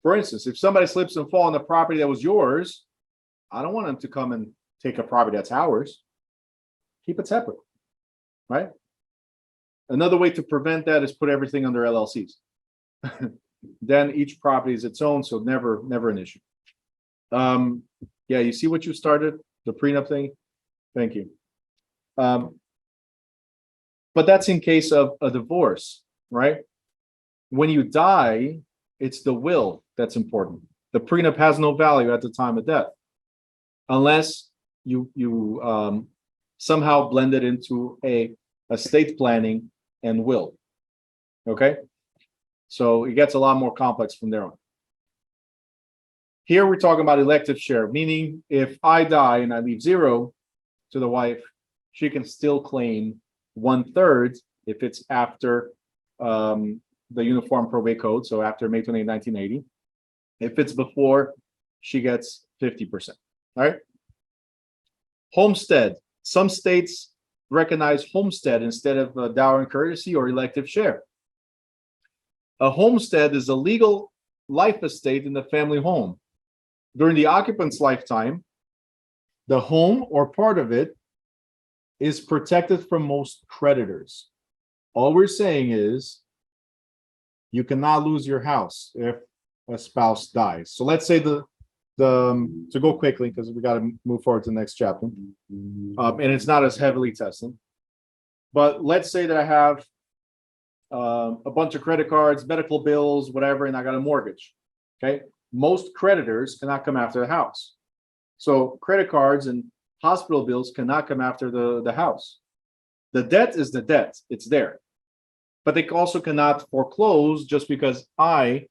For instance, if somebody slips and falls on the property that was yours, I don't want them to come and take a property that's ours. Keep it separate, right? Another way to prevent that is put everything under LLCs. Then each property is its own, so never an issue. Yeah, you see what you started, the prenup thing? Thank you. But that's in case of a divorce, right? When you die, it's the will that's important. The prenup has no value at the time of death, unless you somehow blend it into a estate planning and will. Okay, so it gets a lot more complex from there on. Here we're talking about elective share, meaning if I die and I leave 0 to the wife, she can still claim 1/3 if it's after the Uniform Probate Code, so after May 28, 1980. If it's before, she gets 50%. All right. Homestead. Some states recognize homestead instead of dower and courtesy or elective share. A homestead is a legal life estate in the family home. During the occupant's lifetime, the home or part of it is protected from most creditors. All we're saying is you cannot lose your house if a spouse dies. So let's say to go quickly, because we got to move forward to the next chapter, and it's not as heavily tested. But let's say that I have a bunch of credit cards, medical bills, whatever, and I got a mortgage. Okay, most creditors cannot come after the house. So credit cards and hospital bills cannot come after the house. The debt is the debt; it's there. But they also cannot foreclose just because I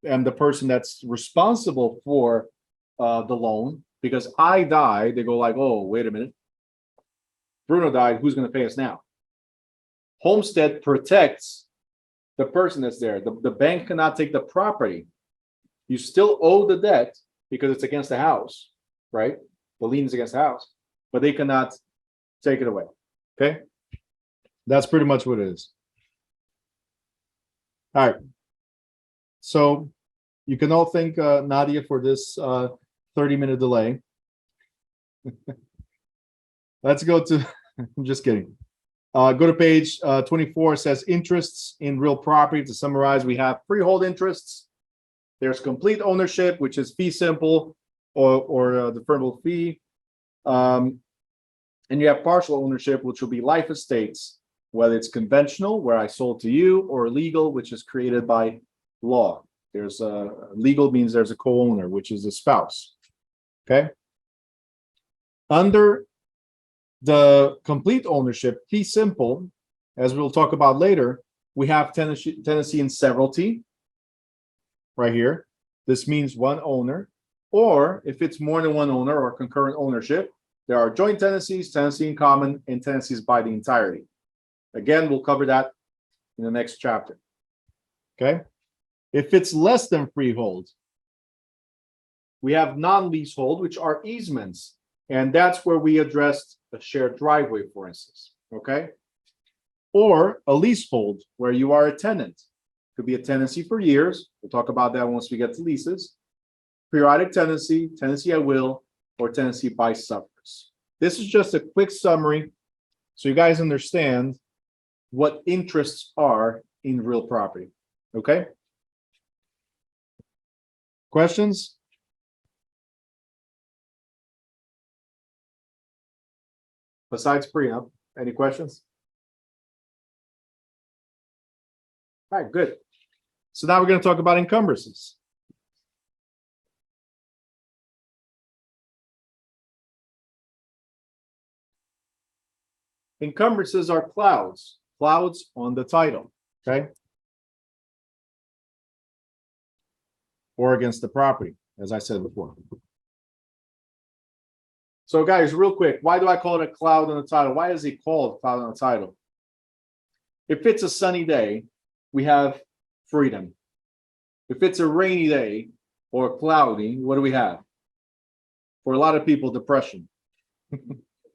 am the person that's responsible for the loan. Because I died, they go like, oh, wait a minute. Bruno died, who's going to pay us now? Homestead protects the person that's there. The bank cannot take the property. You still owe the debt because it's against the house, right? The lien is against the house, but they cannot take it away. Okay? That's pretty much what it is. All right. So you can all thank Nadia for this 30-minute delay. Let's go to, I'm just kidding. Go to page 24. It says interests in real property. To summarize, we have freehold interests. There's complete ownership, which is fee simple or deferrable fee. And you have partial ownership, which will be life estates, whether it's conventional, where I sold to you, or legal, which is created by law. There's legal means there's a co-owner, which is a spouse. Okay. Under The complete ownership, fee simple, as we'll talk about later, we have tenancy in severalty right here. This means one owner, or if it's more than one owner or concurrent ownership, there are joint tenancies, tenancy in common, and tenancies by the entirety. Again, we'll cover that in the next chapter. Okay. If it's less than freehold, we have non-leasehold, which are easements. And that's where we addressed a shared driveway, for instance. Okay. Or a leasehold, where you are a tenant. Could be a tenancy for years. We'll talk about that once we get to leases. Periodic tenancy, tenancy at will, or tenancy by suffrage. This is just a quick summary so you guys understand what interests are in real property. Okay? Questions? Besides prenup, any questions? All right, good. So now we're going to talk about encumbrances. Encumbrances are clouds on the title, okay? Or against the property, as I said before. So guys, real quick, why do I call it a cloud on the title? Why is it called cloud on the title? If it's a sunny day, we have freedom. If it's a rainy day or cloudy, what do we have? For a lot of people, depression,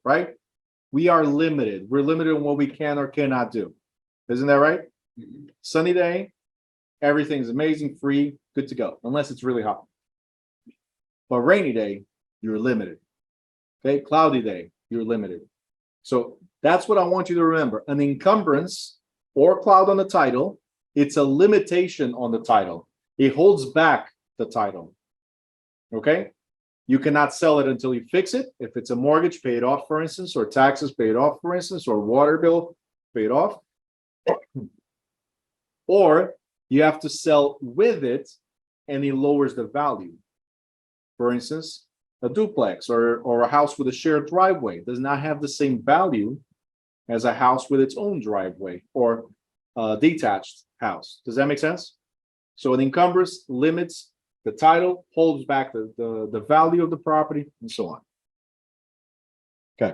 right? We are limited. We're limited on what we can or cannot do. Isn't that right? Sunny day, everything's amazing, free, good to go, unless it's really hot. But rainy day, you're limited. Okay, cloudy day, you're limited. So that's what I want you to remember. An encumbrance or cloud on the title, it's a limitation on the title. It holds back the title. Okay? You cannot sell it until you fix it. If it's a mortgage paid off, for instance, or taxes paid off, for instance, or water bill paid off. Or you have to sell with it and it lowers the value. For instance, a duplex or a house with a shared driveway does not have the same value as a house with its own driveway or a detached house. Does that make sense? So an encumbrance limits the title, holds back the value of the property, and so on. Okay.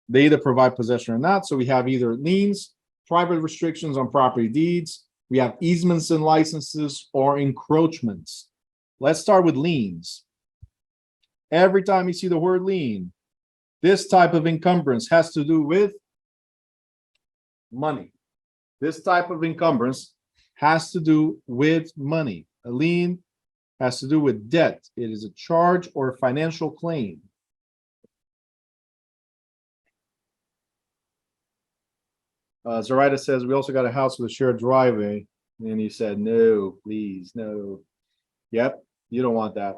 They either provide possession or not. So we have either liens, private restrictions on property deeds. We have easements and licenses or encroachments. Let's start with liens. Every time you see the word lien, this type of encumbrance has to do with money. This type of encumbrance has to do with money. A lien has to do with debt. It is a charge or a financial claim. Zoraida says, we also got a house with a shared driveway. And he said, no, please, no. Yep, you don't want that.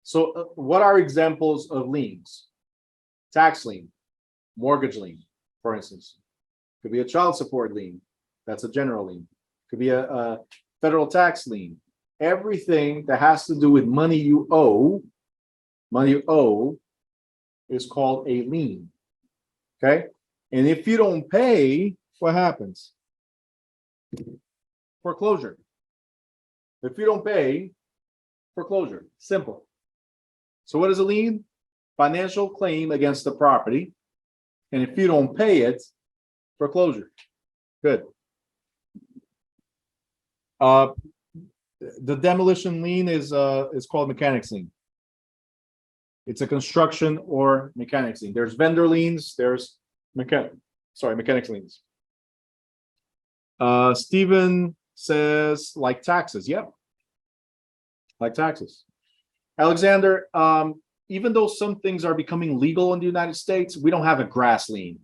So what are examples of liens? Tax lien, mortgage lien, for instance. Could be a child support lien. That's a general lien. Could be a federal tax lien. Everything that has to do with money you owe is called a lien. Okay? And if you don't pay, what happens? Foreclosure. If you don't pay, foreclosure. Simple. So what is a lien? Financial claim against the property. And if you don't pay it, foreclosure. Good. The demolition lien is called mechanics lien. It's a construction or mechanics lien. There's vendor liens, there's mechanics liens. Stephen says, like taxes. Yep. Like taxes. Alexander, even though some things are becoming legal in the United States, we don't have a grass lien.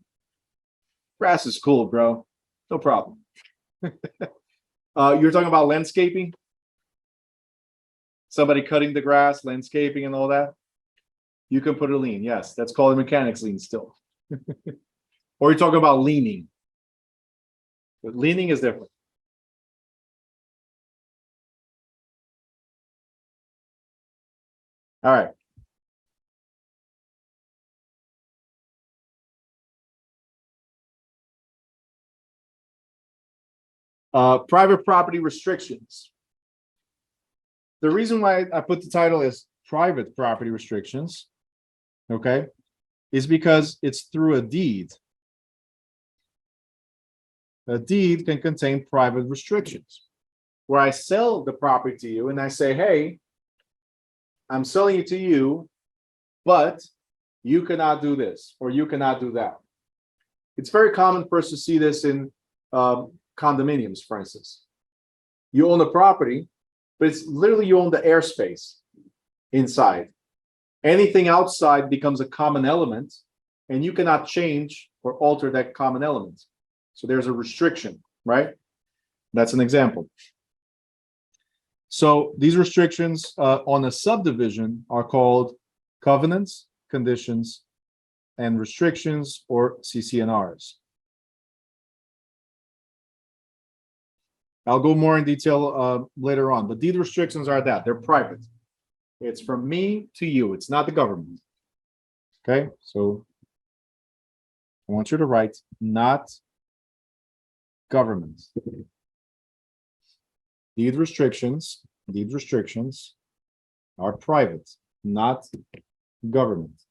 Grass is cool, bro. No problem. You're talking about landscaping? Somebody cutting the grass, landscaping and all that? You can put a lien. Yes, that's called a mechanics lien still. Or you're talking about leaning. But leaning is different. All right. Private property restrictions. The reason why I put the title as private property restrictions, okay, is because it's through a deed. A deed can contain private restrictions, where I sell the property to you and I say, hey, I'm selling it to you, but you cannot do this or you cannot do that. It's very common for us to see this in condominiums, for instance. You own the property, but it's literally you own the airspace inside. Anything outside becomes a common element, and you cannot change or alter that common element. So there's a restriction, right? That's an example. So these restrictions on a subdivision are called covenants, conditions, and restrictions, or CC&Rs. I'll go more in detail later on, but deed restrictions are that. They're private. It's from me to you. It's not the government. Okay, so I want you to write not government. Deed restrictions are private, not government.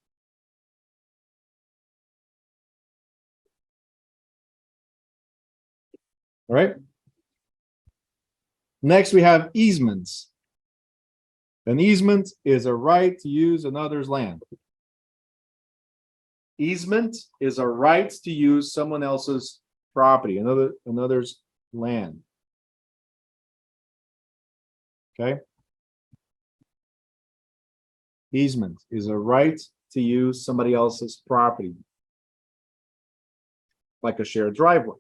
All right. Next, we have easements. An easement is a right to use another's land. Easement is a right to use someone else's property, another's land. Okay. Easement is a right to use somebody else's property, like a shared driveway.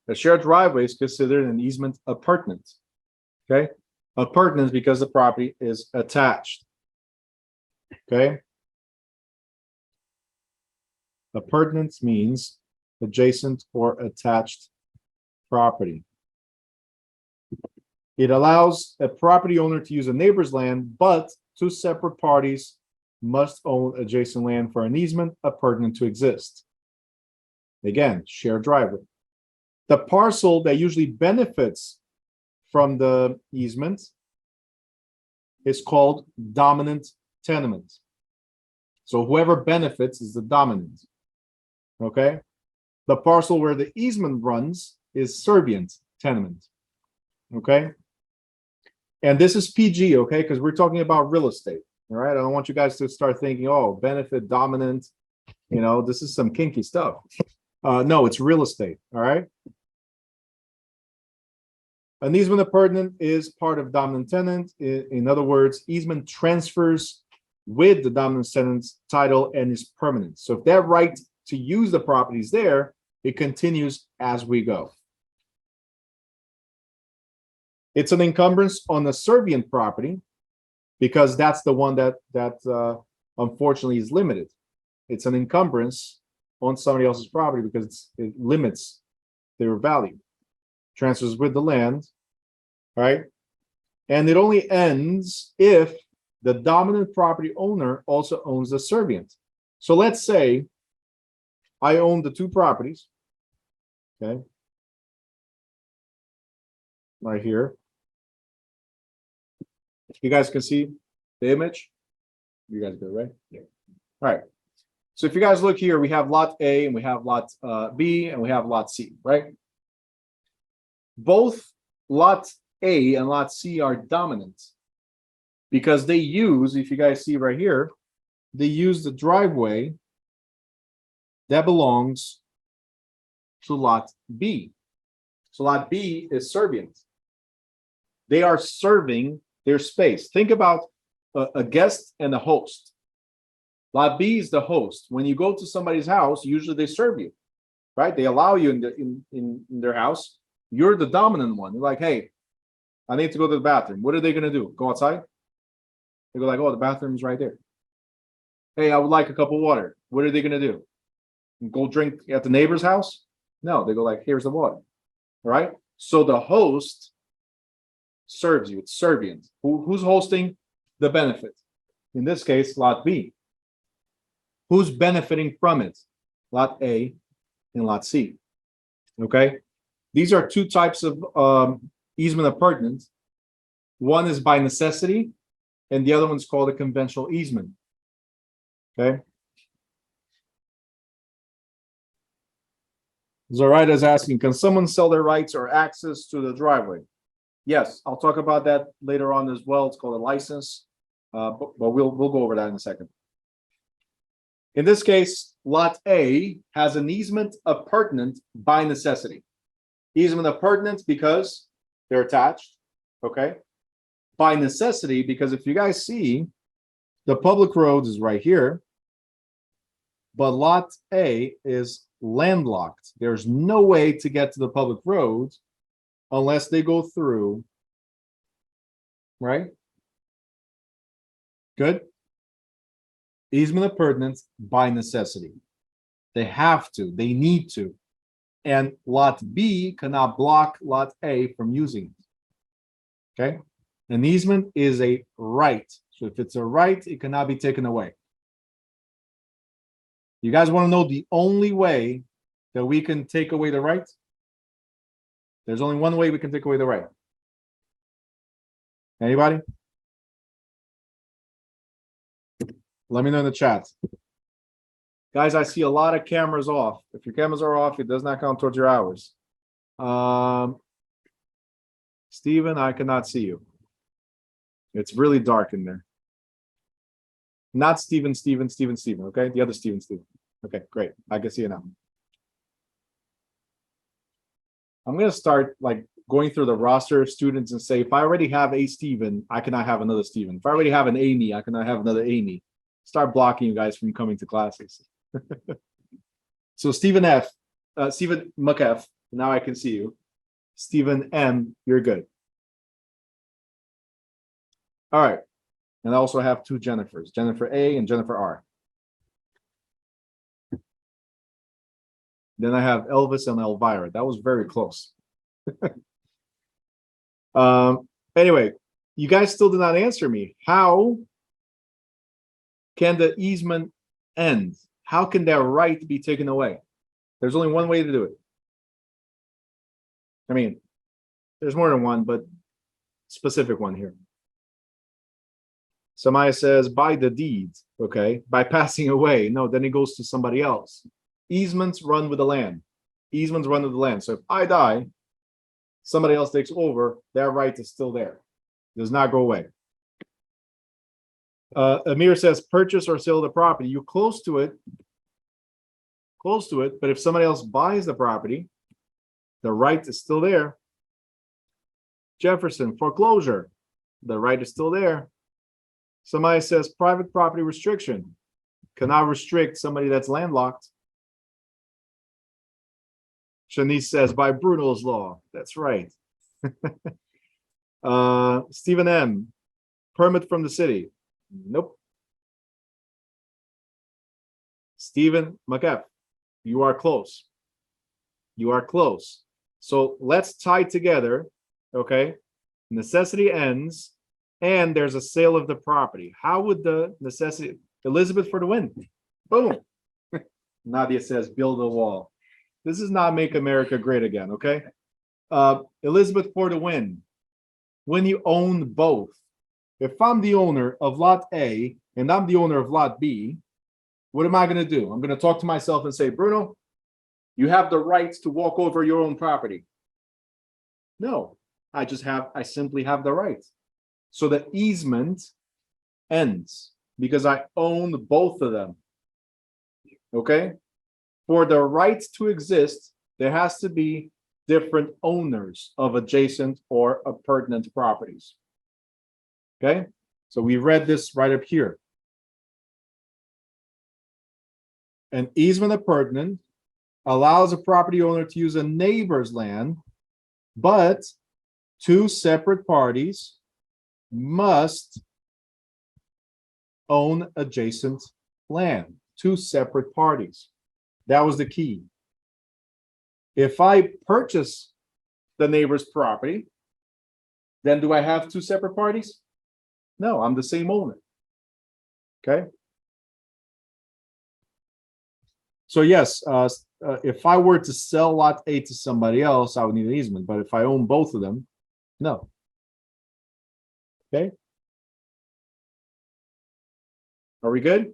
A shared driveway is considered an easement appurtenant. Okay. Appurtenant because the property is attached. Okay. Appurtenance means adjacent or attached property. It allows a property owner to use a neighbor's land, but two separate parties must own adjacent land for an easement appurtenant to exist. Again, shared driveway. The parcel that usually benefits from the easement is called dominant tenement. So whoever benefits is the dominant. Okay. The parcel where the easement runs is servient tenement. Okay. And this is PG, okay, because we're talking about real estate. All right. I don't want you guys to start thinking, oh, benefit, dominant, this is some kinky stuff. No, it's real estate. All right. An easement appurtenant is part of dominant tenant. In other words, easement transfers with the dominant tenant's title and is permanent. So if that right to use the property is there, it continues as we go. It's an encumbrance on the servient property because that's the one that unfortunately is limited. It's an encumbrance on somebody else's property because it limits their value. Transfers with the land, right? And it only ends if the dominant property owner also owns the servient. So let's say I own the two properties, okay? Right here. You guys can see the image? You guys good, right? Yeah. All right. So if you guys look here, we have lot A and we have lot B and we have lot C, right? Both lot A and lot C are dominant because they use, if you guys see right here, they use the driveway that belongs to lot B. So lot B is servient. They are serving their space. Think about a guest and a host. Lot B is the host. When you go to somebody's house, usually they serve you, right? They allow you in their house. You're the dominant one. You're like, hey, I need to go to the bathroom. What are they going to do? Go outside? They go like, oh, the bathroom's right there. Hey, I would like a cup of water. What are they going to do? Go drink at the neighbor's house? No, they go like, here's the water. All right? So the host serves you. It's servient. Who's hosting the benefit? In this case, lot B. Who's benefiting from it? Lot A and lot C. Okay? These are two types of easement appurtenant. One is by necessity, and the other one's called a conventional easement. Okay? Zoraida is asking, can someone sell their rights or access to the driveway? Yes, I'll talk about that later on as well. It's called a license, but we'll go over that in a second. In this case, lot A has an easement appurtenant by necessity. Easement appurtenant because they're attached, okay? By necessity, because if you guys see, the public road is right here, but lot A is landlocked. There's no way to get to the public road unless they go through, right? Good. Easement appurtenant by necessity. They have to, they need to. And lot B cannot block lot A from using it. Okay? An easement is a right. So if it's a right, it cannot be taken away. You guys want to know the only way that we can take away the right? There's only one way we can take away the right. Anybody? Let me know in the chat. Guys, I see a lot of cameras off. If your cameras are off, it does not count towards your hours. Steven, I cannot see you. It's really dark in there. Not Steven, okay? The other Steven. Okay, great. I can see you now. I'm going to start like going through the roster of students and say, if I already have a Steven, I cannot have another Steven. If I already have an Amy, I cannot have another Amy. Start blocking you guys from coming to classes. So Stephen McF, now I can see you. Stephen M, you're good. All right. And I also have two Jennifers, Jennifer A and Jennifer R. Then I have Elvis and Elvira. That was very close. Anyway, you guys still did not answer me. How can the easement end? How can their right be taken away? There's only one way to do it. I mean, there's more than one, but specific one here. Samaya says, by the deed, okay, by passing away. No, then it goes to somebody else. Easements run with the land. Easements run with the land. So if I die, somebody else takes over, their right is still there. It does not go away. Amir says, purchase or sell the property. You're close to it, but if somebody else buys the property, the right is still there. Jefferson, foreclosure. The right is still there. Somebody says private property restriction. Cannot restrict somebody that's landlocked. Shanice says by Bruno's law. That's right. Stephen M. Permit from the city. Nope. Stephen McF, you are close. You are close. So let's tie together, okay? Necessity ends, and there's a sale of the property. How would the necessity, Elizabeth for the win? Boom. Nadia says, build a wall. This is not make America great again, okay? Elizabeth for the win. When you own both, if I'm the owner of lot A and I'm the owner of lot B, what am I going to do? I'm going to talk to myself and say, Bruno, you have the right to walk over your own property. No, I simply have the right. So the easement ends because I own both of them. Okay? For the right to exist, there has to be different owners of adjacent or appurtenant properties. Okay? So we read this right up here. An easement appurtenant allows a property owner to use a neighbor's land, but two separate parties must own adjacent land. Two separate parties. That was the key. If I purchase the neighbor's property, then do I have two separate parties? No, I'm the same owner. Okay. So yes, if I were to sell lot A to somebody else, I would need an easement, but if I own both of them, no. Okay. Are we good?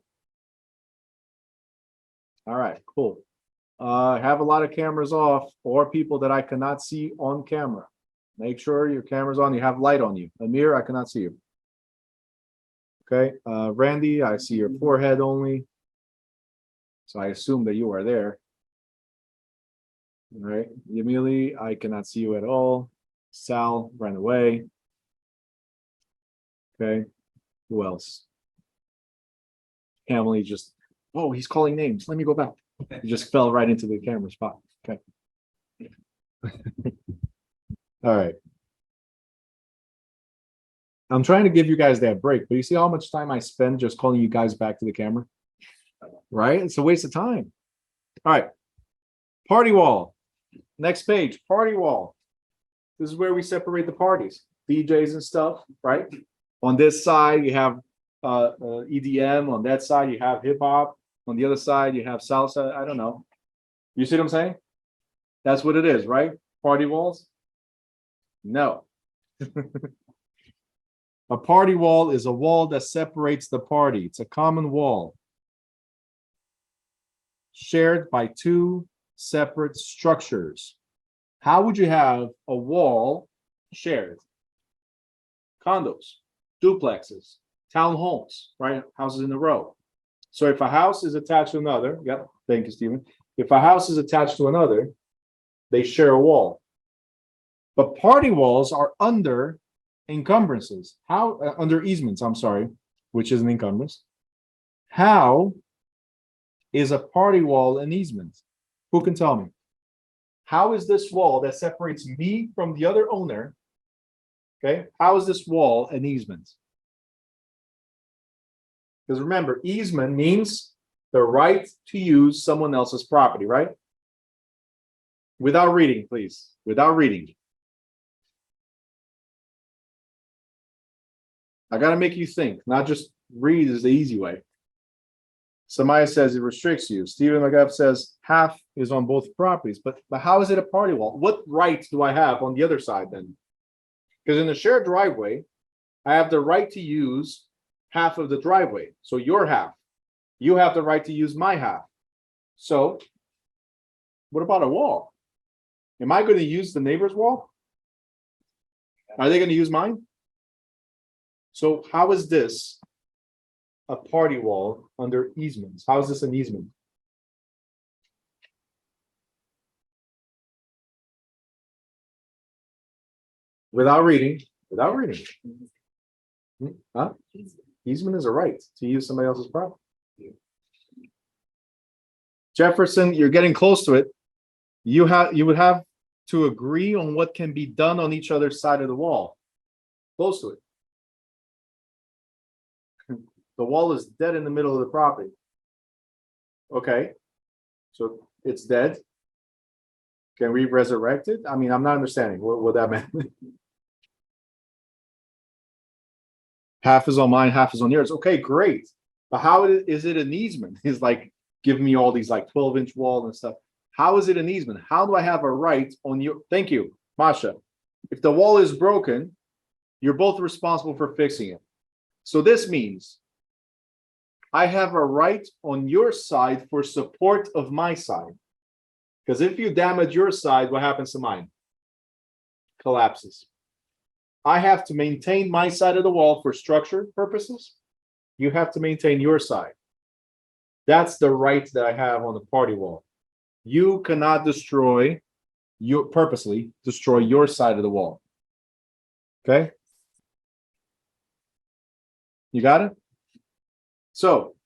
All right, cool. Have a lot of cameras off or people that I cannot see on camera. Make sure your camera's on, you have light on you. Amir, I cannot see you. Okay, Randy, I see your forehead only. So I assume that you are there. All right, Yamili, I cannot see you at all. Sal ran away. Okay, who else? Emily just, oh, he's calling names. Let me go back. He just fell right into the camera spot. Okay. All right. I'm trying to give you guys that break, but you see how much time I spend just calling you guys back to the camera? Right? It's a waste of time. All right. Party wall. Next page, party wall. This is where we separate the parties, DJs and stuff, right? On this side, you have EDM. On that side, you have hip hop. On the other side, you have salsa. I don't know. You see what I'm saying? That's what it is, right? Party walls? No. A party wall is a wall that separates the party. It's a common wall shared by two separate structures. How would you have a wall shared? Condos, duplexes, townhomes, right? Houses in a row. So if a house is attached to another, yep, thank you, Stephen. If a house is attached to another, they share a wall. But party walls are under encumbrances. How under easements, I'm sorry, which is an encumbrance. How is a party wall an easement? Who can tell me? How is this wall that separates me from the other owner? Okay, how is this wall an easement? Because remember, easement means the right to use someone else's property, right? Without reading, please. Without reading. I got to make you think, not just read is the easy way. Samaya says it restricts you. Stephen McGuff says half is on both properties, but how is it a party wall? What rights do I have on the other side then? Because in the shared driveway, I have the right to use half of the driveway. So your half, you have the right to use my half. So what about a wall? Am I going to use the neighbor's wall? Are they going to use mine? So how is this a party wall under easements? How is this an easement? Without reading. Huh? Easement is a right to use somebody else's property. Jefferson, you're getting close to it. You would have to agree on what can be done on each other's side of the wall. Close to it. The wall is dead in the middle of the property. Okay. So it's dead. Can we resurrect it? I mean, I'm not understanding what that meant. Half is on mine, half is on yours. Okay, great. But how is it an easement? He's like giving me all these like 12-inch wall and stuff. How is it an easement? How do I have a right on your? Thank you, Masha. If the wall is broken, you're both responsible for fixing it. So this means I have a right on your side for support of my side. Because if you damage your side, what happens to mine? Collapses. I have to maintain my side of the wall for structure purposes. You have to maintain your side. That's the right that I have on the party wall. You cannot purposely destroy your side of the wall. Okay? You got it? So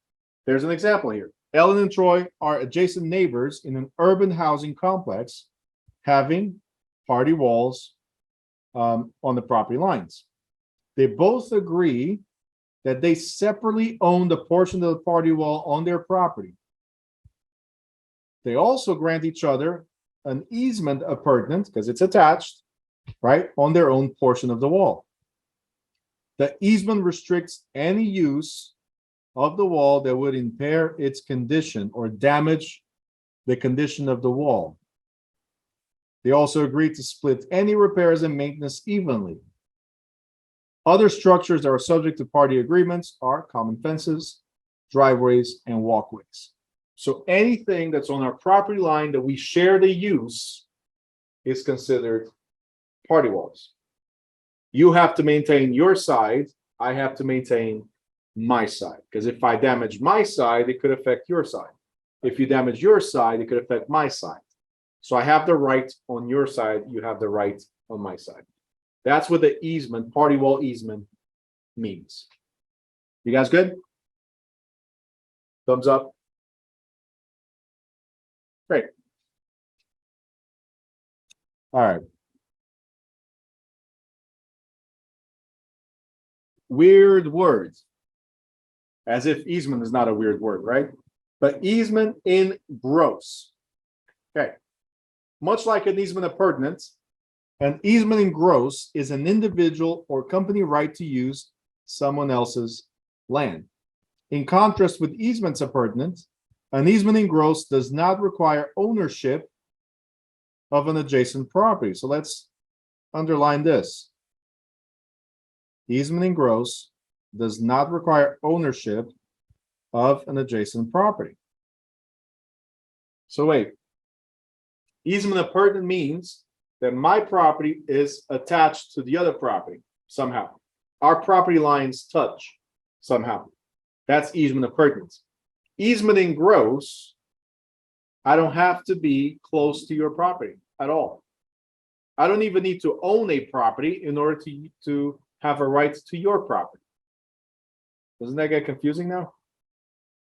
there's an example here. Ellen and Troy are adjacent neighbors in an urban housing complex having party walls on the property lines. They both agree that they separately own the portion of the party wall on their property. They also grant each other an easement appurtenant, because it's attached, right, on their own portion of the wall. The easement restricts any use of the wall that would impair its condition or damage the condition of the wall. They also agreed to split any repairs and maintenance evenly. Other structures that are subject to party agreements are common fences, driveways, and walkways. So anything that's on our property line that we share the use is considered party walls. You have to maintain your side, I have to maintain my side, because if I damage my side, it could affect your side. If you damage your side, it could affect my side. So I have the right on your side, you have the right on my side. That's what the easement, party wall easement means. You guys good? Thumbs up. Great. All right. Weird words. As if easement is not a weird word, right? But easement in gross. Okay. Much like an easement appurtenance, an easement in gross is an individual or company right to use someone else's land. In contrast with easements appurtenance, an easement in gross does not require ownership of an adjacent property. So let's underline this. Easement in gross does not require ownership of an adjacent property. So wait, easement appurtenant means that my property is attached to the other property somehow. Our property lines touch somehow. That's easement appurtenance. Easement in gross, I don't have to be close to your property at all. I don't even need to own a property in order to have a right to your property. Doesn't that get confusing now?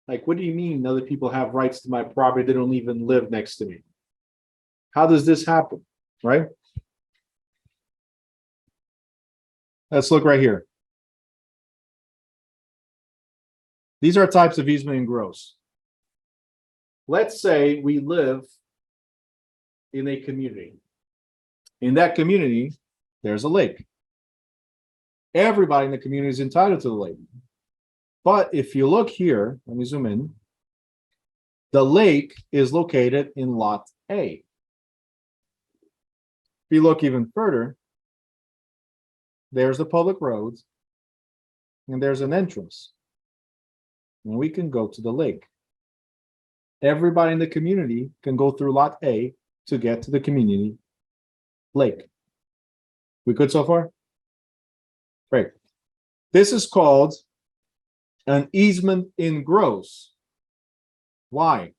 Like, what do you mean other people have rights to my property? They don't even live next to me. How does this happen, right? Let's look right here. These are types of easement in gross. Let's say we live in a community. In that community, there's a lake. Everybody in the community is entitled to the lake. But if you look here, let me zoom in. The lake is located in lot A. If you look even further, there's the public road, and there's an entrance. And we can go to the lake. Everybody in the community can go through lot A to get to the community lake. We good so far? Great. This is called an easement in gross. Why?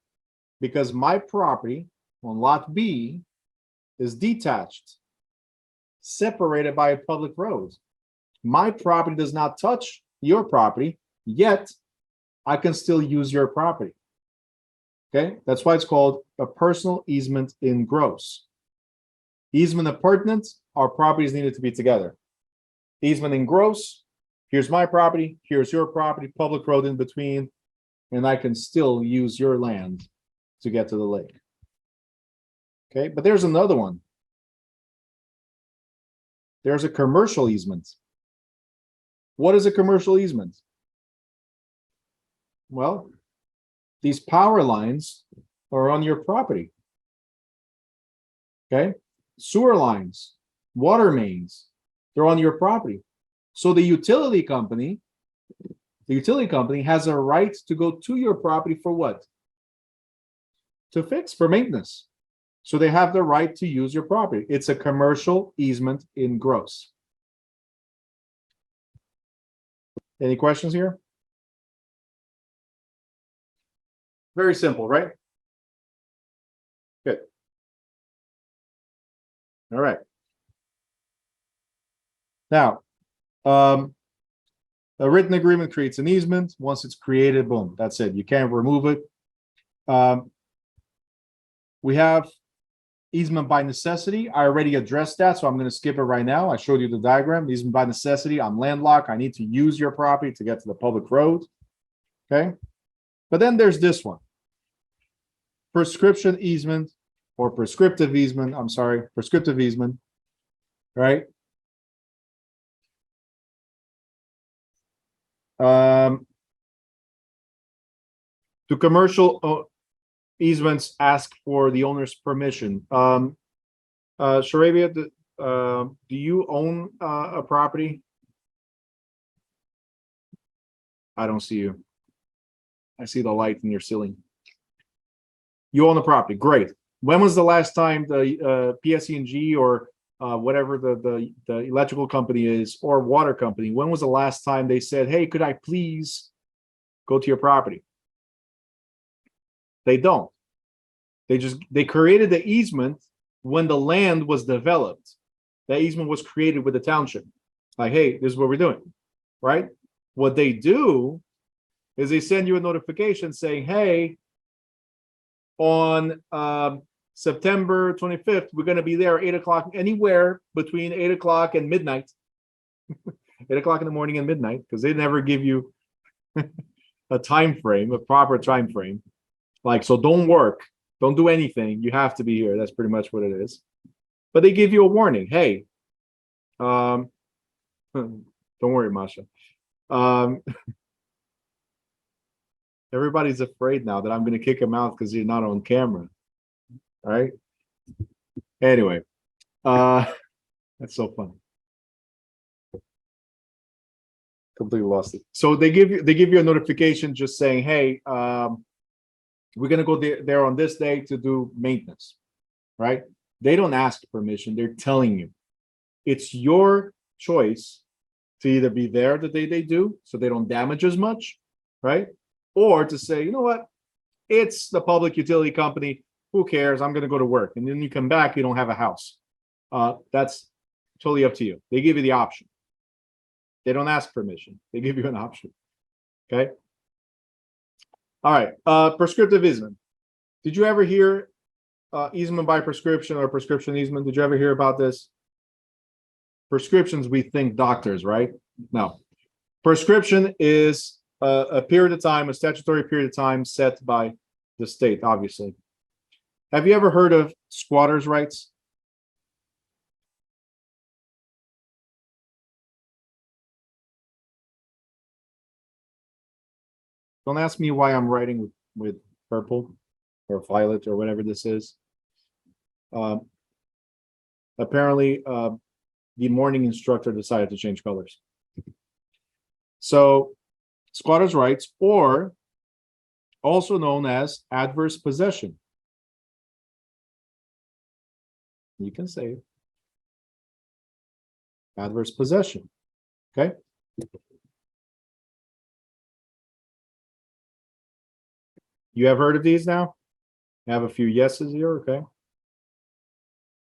Because my property on lot B is detached, separated by a public road. My property does not touch your property, yet I can still use your property. Okay, that's why it's called a personal easement in gross. Easement appurtenant, our properties needed to be together. Easement in gross, here's my property, here's your property, public road in between, and I can still use your land to get to the lake. Okay, but there's another one. There's a commercial easement. What is a commercial easement? Well, these power lines are on your property. Okay, sewer lines, water mains, they're on your property. So the utility company has a right to go to your property for what? To fix, for maintenance. So they have the right to use your property. It's a commercial easement in gross. Any questions here? Very simple, right? Good. All right. Now, a written agreement creates an easement. Once it's created, boom, that's it. You can't remove it. We have easement by necessity. I already addressed that, so I'm going to skip it right now. I showed you the diagram. Easement by necessity. I'm landlocked. I need to use your property to get to the public road. Okay. But then there's this one. Prescription easement or prescriptive easement. I'm sorry, prescriptive easement. Right. Do commercial easements ask for the owner's permission? Sharabia, do you own a property? I don't see you. I see the light in your ceiling. You own the property, great. When was the last time the PSE&G or whatever the electrical company is, or water company, when was the last time they said, hey, could I please go to your property? They don't. They created the easement when the land was developed. That easement was created with the township. Like, hey, this is what we're doing, right? What they do is they send you a notification saying, hey, on September 25th, we're going to be there 8 o'clock, anywhere between 8 o'clock and midnight. 8 o'clock in the morning and midnight, because they never give you a time frame, a proper time frame. Like, so don't work, don't do anything. You have to be here. That's pretty much what it is. But they give you a warning. Hey, don't worry, Masha. Everybody's afraid now that I'm going to kick him out because you're not on camera. All right. Anyway, that's so funny. Completely lost it. So they give you a notification just saying, hey, we're going to go there on this day to do maintenance, right? They don't ask permission. They're telling you. It's your choice to either be there the day they do, so they don't damage as much, right? Or to say, you know what? It's the public utility company. Who cares? I'm going to go to work. And then you come back, you don't have a house. That's totally up to you. They give you the option. They don't ask permission. They give you an option. Okay. All right. Prescriptive easement. Did you ever hear easement by prescription or prescription easement? Did you ever hear about this? Prescriptions, we think doctors, right? No. Prescription is a period of time, a statutory period of time set by the state, obviously. Have you ever heard of squatters' rights? Don't ask me why I'm writing with purple or violet or whatever this is. Apparently, the morning instructor decided to change colors. So, squatters' rights, or also known as adverse possession. You can say it. Adverse possession. Okay. You have heard of these now? I have a few yeses here. Okay.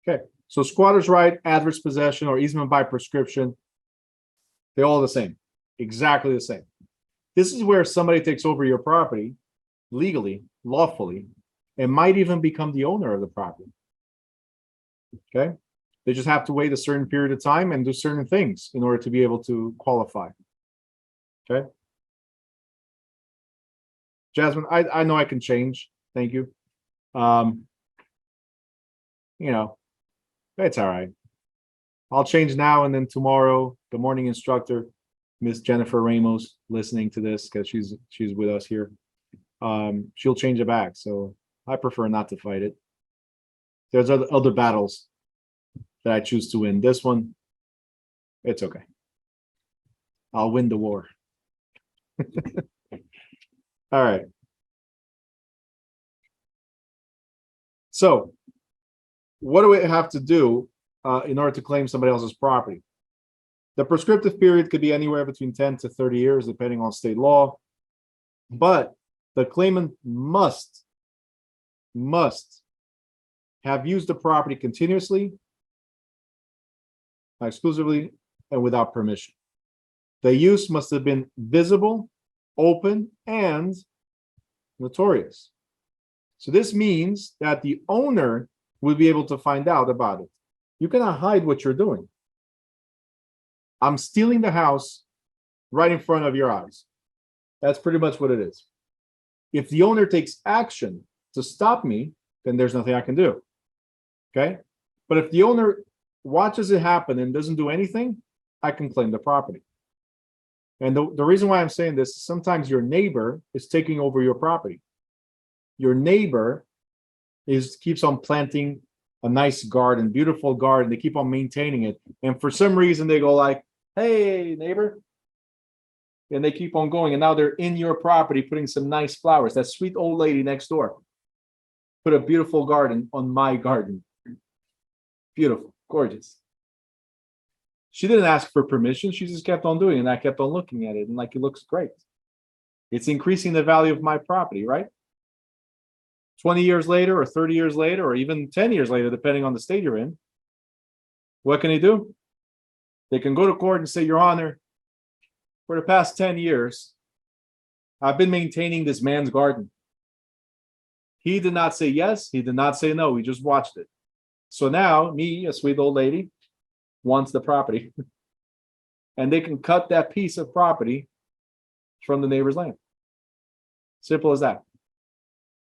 Okay. So squatter's right, adverse possession, or easement by prescription, they're all the same. Exactly the same. This is where somebody takes over your property legally, lawfully, and might even become the owner of the property. Okay. They just have to wait a certain period of time and do certain things in order to be able to qualify. Okay. Jasmine, I know I can change. Thank you. You know, it's all right. I'll change now, and then tomorrow, the morning instructor, Miss Jennifer Ramos, listening to this because she's with us here. She'll change it back. So I prefer not to fight it. There's other battles that I choose to win. This one, it's okay. I'll win the war. All right. So what do we have to do in order to claim somebody else's property? The prescriptive period could be anywhere between 10 to 30 years, depending on state law. But the claimant must have used the property continuously, exclusively, and without permission. The use must have been visible, open, and notorious. So this means that the owner will be able to find out about it. You cannot hide what you're doing. I'm stealing the house right in front of your eyes. That's pretty much what it is. If the owner takes action to stop me, then there's nothing I can do. Okay? But if the owner watches it happen and doesn't do anything, I can claim the property. And the reason why I'm saying this is sometimes your neighbor is taking over your property. your neighbor keeps on planting a nice garden, beautiful garden. They keep on maintaining it. And for some reason they go like, hey, neighbor. And they keep on going. And now they're in your property putting some nice flowers. That sweet old lady next door put a beautiful garden on my garden. Beautiful, gorgeous. She didn't ask for permission. She just kept on doing it. And I kept on looking at it. And like, it looks great. It's increasing the value of my property, right? 20 years later, or 30 years later, or even 10 years later, depending on the state you're in, what can they do? They can go to court and say, Your Honor, for the past 10 years, I've been maintaining this man's garden. He did not say yes. He did not say no. We just watched it. So now me, a sweet old lady, wants the property. And they can cut that piece of property from the neighbor's land. Simple as that.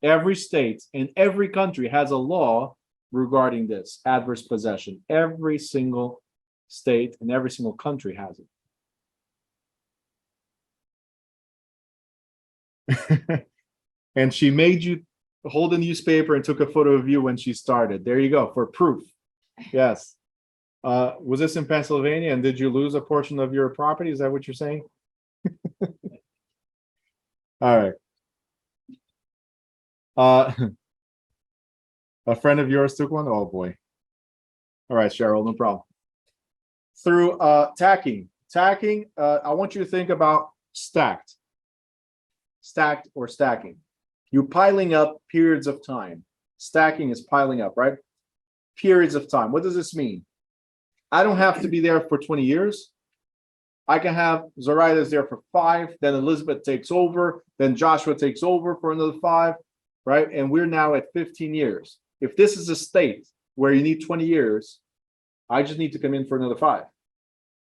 Every state in every country has a law regarding this adverse possession. Every single state and every single country has it. And she made you hold a newspaper and took a photo of you when she started. There you go, for proof. Yes. Was this in Pennsylvania, and did you lose a portion of your property? Is that what you're saying? All right. A friend of yours took one? Oh boy. All right, Cheryl, no problem. Through tacking. Tacking, I want you to think about stacked or stacking. You piling up periods of time. Stacking is piling up, right? Periods of time. What does this mean? I don't have to be there for 20 years. I can have Zoraida's there for 5, then Elizabeth takes over, then Joshua takes over for another 5, right? And we're now at 15 years. If this is a state where you need 20 years, I just need to come in for another 5.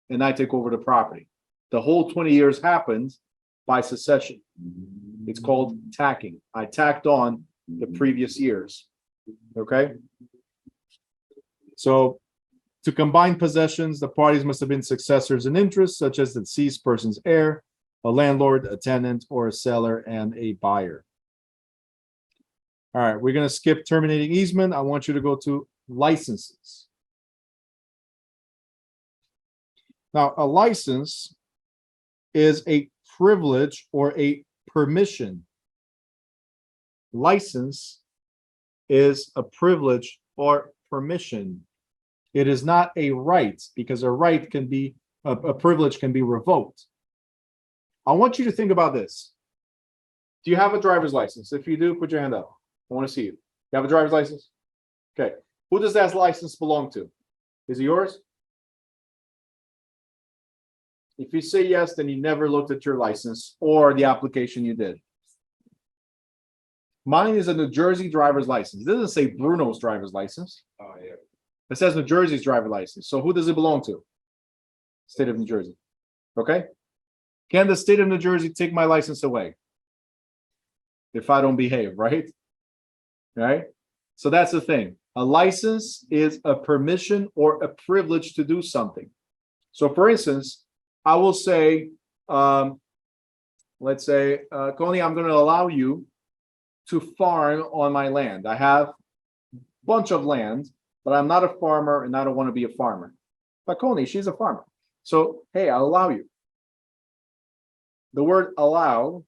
And I take over the property. The whole 20 years happens by succession. It's called tacking. I tacked on the previous years. Okay? So to combine possessions, the parties must have been successors in interest, such as the deceased person's heir, a landlord, a tenant, or a seller and a buyer. All right, we're going to skip terminating easement. I want you to go to licenses. Now, a license is a privilege or a permission. License is a privilege or permission. It is not a right, because a right can be, a privilege can be revoked. I want you to think about this. Do you have a driver's license? If you do, put your hand up. I want to see you. You have a driver's license? Okay. Who does that license belong to? Is it yours? If you say yes, then you never looked at your license or the application you did. Mine is a New Jersey driver's license. It doesn't say Bruno's driver's license. Oh, yeah. It says New Jersey's driver's license. So who does it belong to? State of New Jersey. Okay. Can the state of New Jersey take my license away if I don't behave, right? Right? So that's the thing. A license is a permission or a privilege to do something. So for instance, I will say, let's say, Connie, I'm going to allow you to farm on my land. I have a bunch of land, but I'm not a farmer and I don't want to be a farmer. But Connie, she's a farmer. So, hey, I'll allow you. The word allow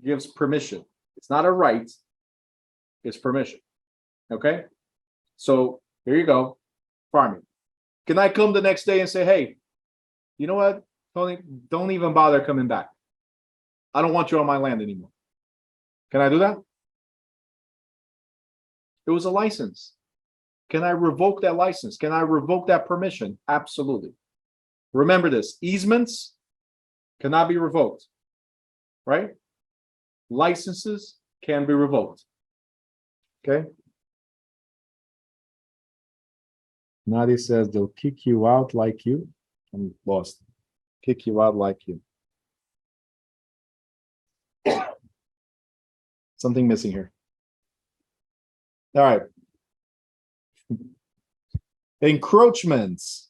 gives permission. It's not a right, it's permission. Okay? So here you go, farming. Can I come the next day and say, hey, you know what, Tony, don't even bother coming back. I don't want you on my land anymore. Can I do that? It was a license. Can I revoke that license? Can I revoke that permission? Absolutely. Remember this, easements cannot be revoked, right? Licenses can be revoked. Okay. Nadia says they'll kick you out like you. I'm lost. Kick you out like you. Something missing here. All right. Encroachments.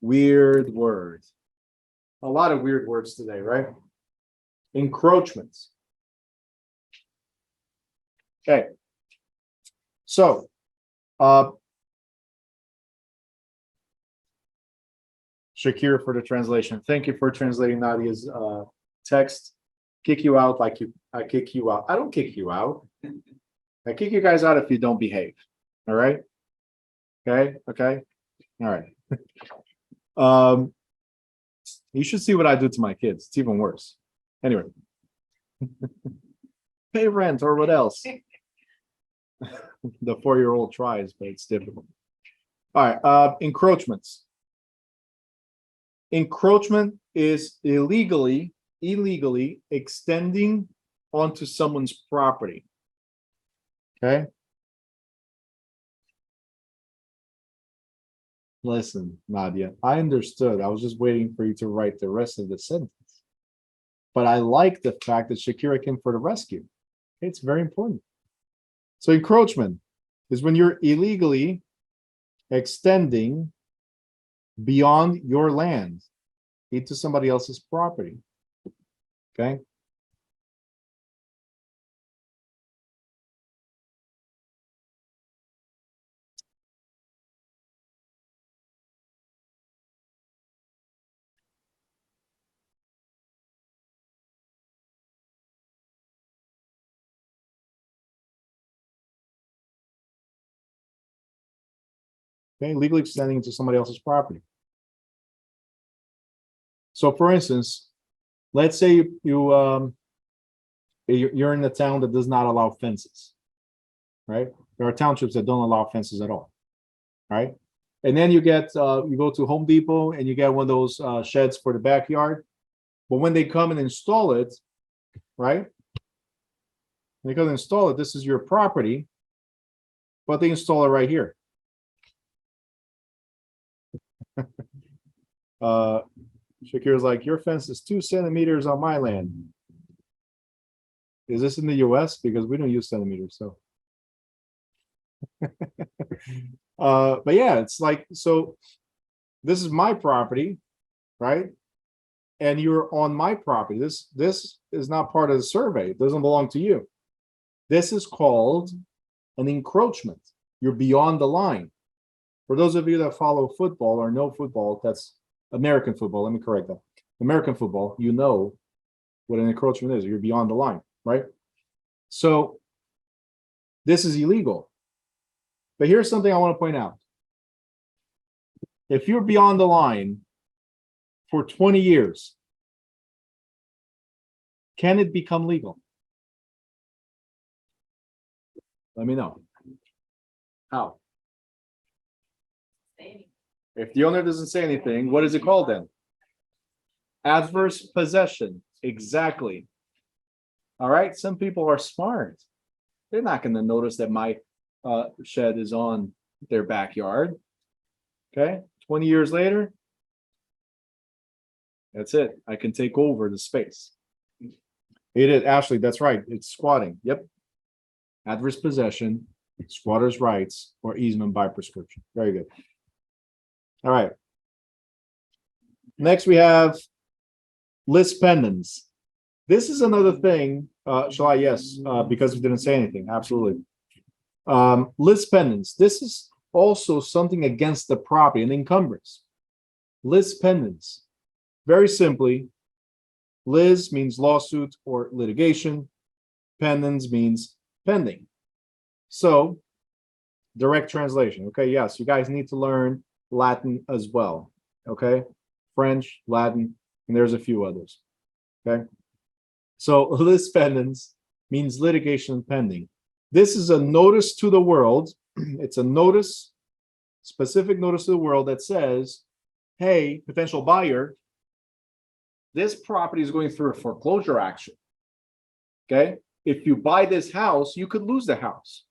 Weird word. A lot of weird words today, right? Encroachments. Okay. So, Shakir for the translation. Thank you for translating Nadia's text. Kick you out like I kick you out. I don't kick you out. I kick you guys out if you don't behave. All right. Okay. Okay. All right. You should see what I do to my kids. It's even worse. Anyway. Pay rent or what else? The 4-year-old tries, but it's difficult. All right. Encroachments. Encroachment is illegally extending onto someone's property. Okay. Listen, Nadia, I understood. I was just waiting for you to write the rest of the sentence. But I like the fact that Shakira came for the rescue. It's very important. So encroachment is when you're illegally extending beyond your land into somebody else's property. Okay. Okay, legally extending into somebody else's property. So for instance, let's say you're in a town that does not allow fences, right? There are townships that don't allow fences at all, right? And then you go to Home Depot and you get one of those sheds for the backyard. But when they come and install it, right? When they come and install it, this is your property, but they install it right here. Shakir's like, your fence is 2 centimeters on my land. Is this in the US? Because we don't use centimeters, so. But yeah, it's like, so this is my property, right? And you're on my property. This is not part of the survey. It doesn't belong to you. This is called an encroachment. You're beyond the line. For those of you that follow football or know football, that's American football. Let me correct that. American football, you know what an encroachment is. You're beyond the line, right? So this is illegal. But here's something I want to point out. If you're beyond the line for 20 years, can it become legal? Let me know. How? If the owner doesn't say anything, what is it called then? Adverse possession. Exactly. All right. Some people are smart. They're not going to notice that my shed is on their backyard. Okay. 20 years later, that's it. I can take over the space. It is, Ashley, that's right. It's squatting. Yep. Adverse possession, squatter's rights, or easement by prescription. Very good. All right. Next, we have lis pendens. This is another thing. Shall I? Yes, because we didn't say anything. Absolutely. Lis pendens. This is also something against the property, an encumbrance. Lis pendens. Very simply, lis means lawsuit or litigation. Pendens means pending. So, direct translation. Okay, yes, you guys need to learn Latin as well. Okay, French, Latin, and there's a few others. Okay, so lis pendens means litigation pending. This is a notice to the world. It's a notice, specific notice to the world that says, hey, potential buyer, this property is going through a foreclosure action. Okay, if you buy this house, you could lose the house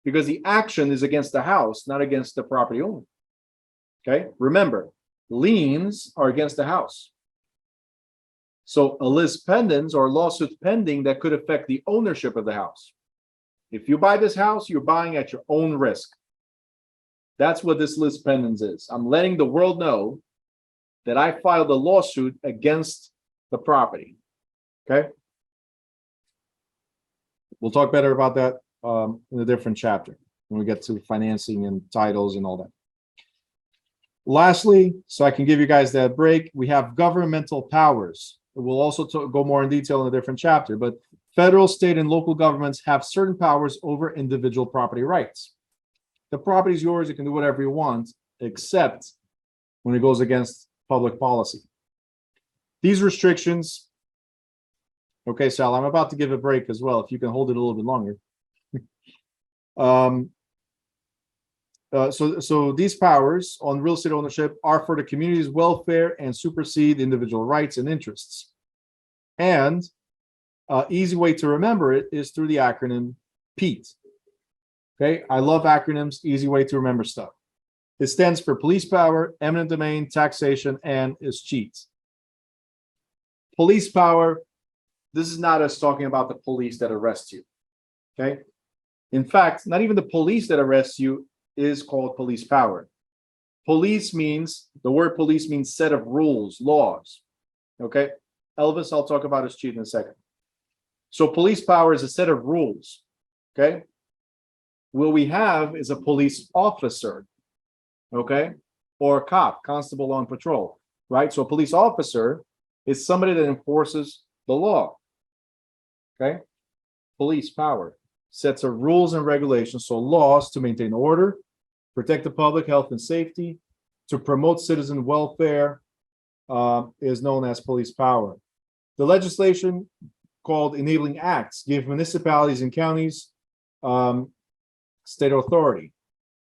because the action is against the house, not against the property owner. Okay, remember, liens are against the house. So a lis pendens or lawsuit pending that could affect the ownership of the house. If you buy this house, you're buying at your own risk. That's what this lis pendens is. I'm letting the world know that I filed a lawsuit against the property. Okay. We'll talk better about that in a different chapter when we get to financing and titles and all that. Lastly, so I can give you guys that break, we have governmental powers. We'll also go more in detail in a different chapter, but federal, state, and local governments have certain powers over individual property rights. The property is yours, you can do whatever you want, except when it goes against public policy. These restrictions, okay, Sal, I'm about to give a break as well, if you can hold it a little bit longer. So these powers on real estate ownership are for the community's welfare and supersede individual rights and interests. And easy way to remember it is through the acronym PETE. Okay, I love acronyms, easy way to remember stuff. It stands for police power, eminent domain, taxation, and escheat. Police power, this is not us talking about the police that arrest you. Okay, in fact, not even the police that arrest you is called police power. Police means, the word police means set of rules, laws. Okay, Elvis, I'll talk about escheat in a second. So police power is a set of rules. Okay, what we have is a police officer, okay, or a cop, constable on patrol, right? So a police officer is somebody that enforces the law. Okay, police power sets of rules and regulations, so laws to maintain order, protect the public health and safety, to promote citizen welfare, is known as police power. The legislation called enabling acts give municipalities and counties state authority,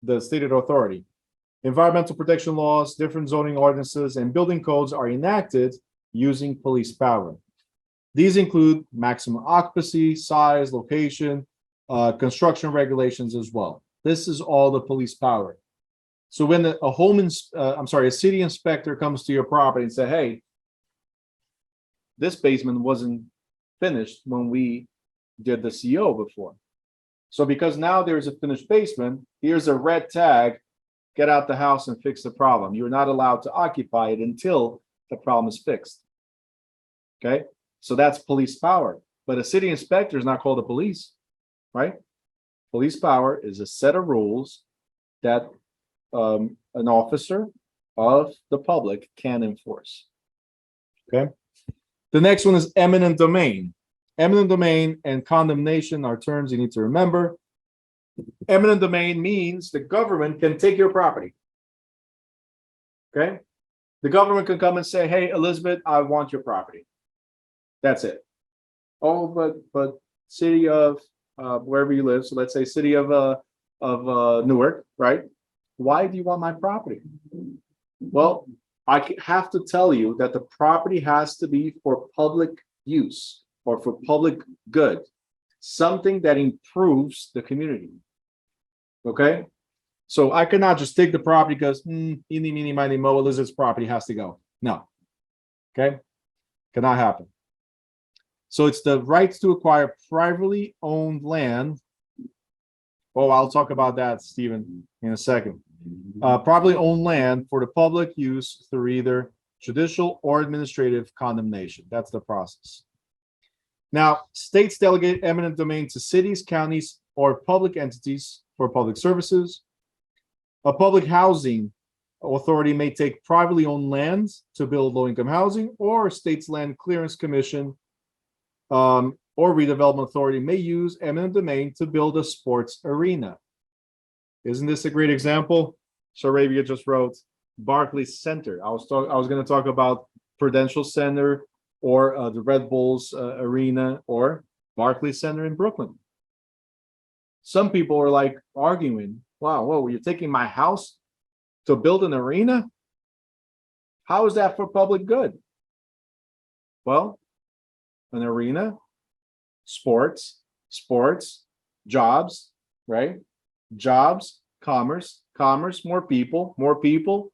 the stated authority. Environmental protection laws, different zoning ordinances, and building codes are enacted using police power. These include maximum occupancy, size, location, construction regulations as well. This is all the police power. So when a city inspector comes to your property and say, hey, this basement wasn't finished when we did the CO before. So because now there's a finished basement, here's a red tag, get out the house and fix the problem. You're not allowed to occupy it until the problem is fixed. Okay, so that's police power. But a city inspector is not called the police, right? Police power is a set of rules that an officer of the public can enforce. Okay. The next one is eminent domain. Eminent domain and condemnation are terms you need to remember. Eminent domain means the government can take your property. Okay. The government can come and say, hey, Elizabeth, I want your property. That's it. Oh, but city of wherever you live, so let's say city of Newark, right? Why do you want my property? Well, I have to tell you that the property has to be for public use or for public good, something that improves the community. Okay, so I cannot just take the property because eeny, meeny, miny, mo, Elizabeth's property has to go. No, okay, cannot happen. So it's the rights to acquire privately owned land. Oh, I'll talk about that, Stephen, in a second. Privately owned land for the public use through either judicial or administrative condemnation. That's the process. Now, states delegate eminent domain to cities, counties, or public entities for public services. A public housing authority may take privately owned land to build low-income housing, or a state's land clearance commission or redevelopment authority may use eminent domain to build a sports arena. Isn't this a great example? Sarabia just wrote Barclays Center. I was going to talk about Prudential Center or the Red Bulls arena or Barclays Center in Brooklyn. Some people are like arguing, wow, whoa, you're taking my house to build an arena? How is that for public good? Well, an arena, sports, jobs, right? Jobs, commerce, more people,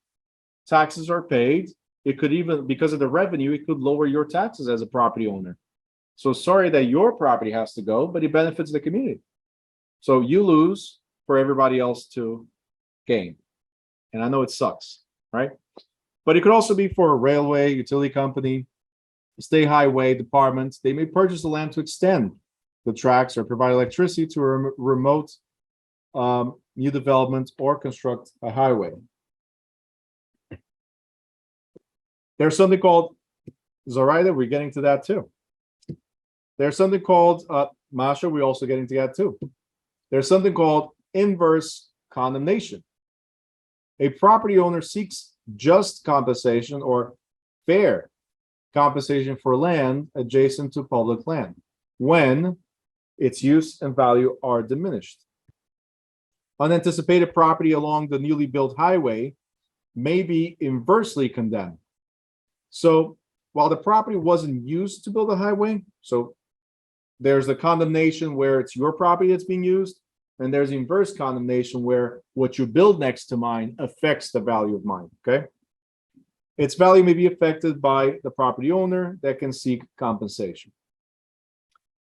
taxes are paid. It could even, because of the revenue, it could lower your taxes as a property owner. So sorry that your property has to go, but it benefits the community. So you lose for everybody else to gain. And I know it sucks, right? But it could also be for a railway, utility company, state highway departments. They may purchase the land to extend the tracks or provide electricity to a remote new development or construct a highway. There's something called Zoraida, we're getting to that too. There's something called Masha, we're also getting to that too. There's something called inverse condemnation. A property owner seeks just compensation or fair compensation for land adjacent to public land when its use and value are diminished. Unanticipated property along the newly built highway may be inversely condemned. So while the property wasn't used to build a highway, so there's a condemnation where it's your property that's being used, and there's inverse condemnation where what you build next to mine affects the value of mine, okay? Its value may be affected by the property owner that can seek compensation.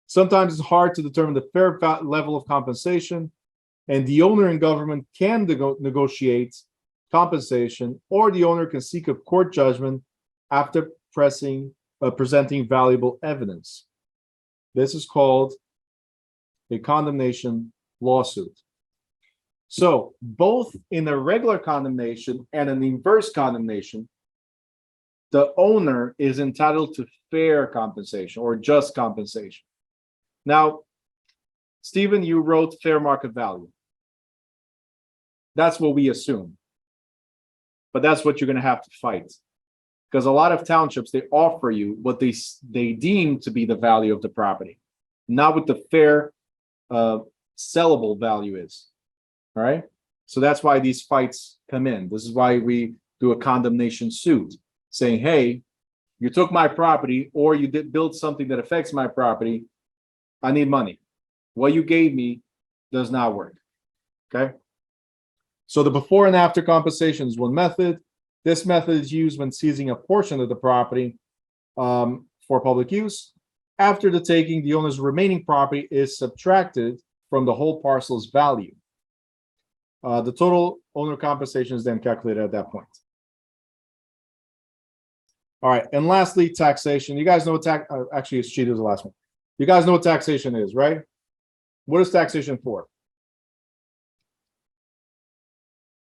Sometimes it's hard to determine the fair level of compensation, and the owner and government can negotiate compensation, or the owner can seek a court judgment after presenting valuable evidence. This is called a condemnation lawsuit. So both in a regular condemnation and an inverse condemnation, the owner is entitled to fair compensation or just compensation. Now, Stephen, you wrote fair market value. That's what we assume. But that's what you're going to have to fight. Because a lot of townships, they offer you what they deem to be the value of the property, not what the fair sellable value is. All right. So that's why these fights come in. This is why we do a condemnation suit saying, hey, you took my property or you did build something that affects my property. I need money. What you gave me does not work. Okay. So the before and after compensation is one method. This method is used when seizing a portion of the property for public use. After the taking, the owner's remaining property is subtracted from the whole parcel's value. The total owner compensation is then calculated at that point. All right, and lastly, taxation. You guys know what actually, it's cheated, the last one. You guys know what taxation is, right? What is taxation for?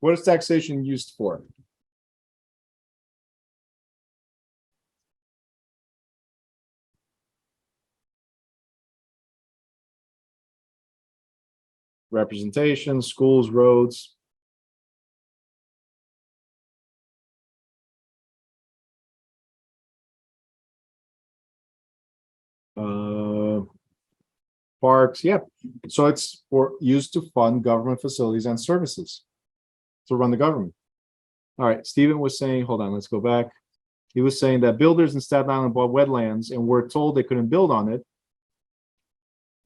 What is taxation used for? Representation, schools, roads. Parks, yeah. So it's used to fund government facilities and services to run the government. All right, Stephen was saying, hold on, let's go back. He was saying that builders in Staten Island bought wetlands and were told they couldn't build on it.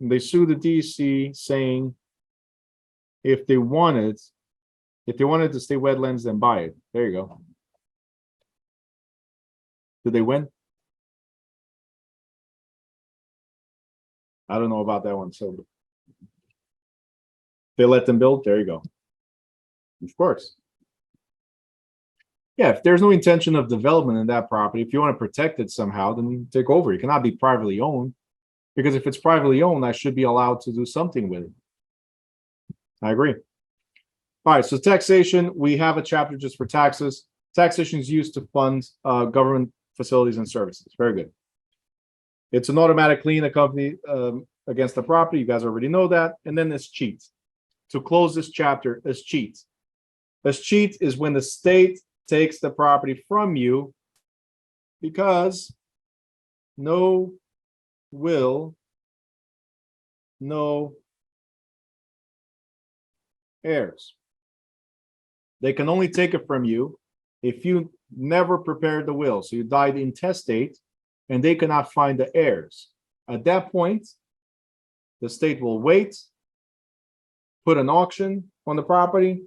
And they sued the DEC saying if they wanted to stay wetlands, then buy it. There you go. Did they win? I don't know about that one. So they let them build. There you go. Of course. Yeah, if there's no intention of development in that property, if you want to protect it somehow, then you take over. It cannot be privately owned, because if it's privately owned, I should be allowed to do something with it. I agree. All right, so taxation, we have a chapter just for taxes. Taxation is used to fund government facilities and services. Very good. It's an automatic lien accompanied against the property. You guys already know that. And then there's cheat. To close this chapter, is cheat. As cheat is when the state takes the property from you because no will, no heirs. They can only take it from you if you never prepared the will. So you died intestate and they cannot find the heirs. At that point, the state will wait, put an auction on the property.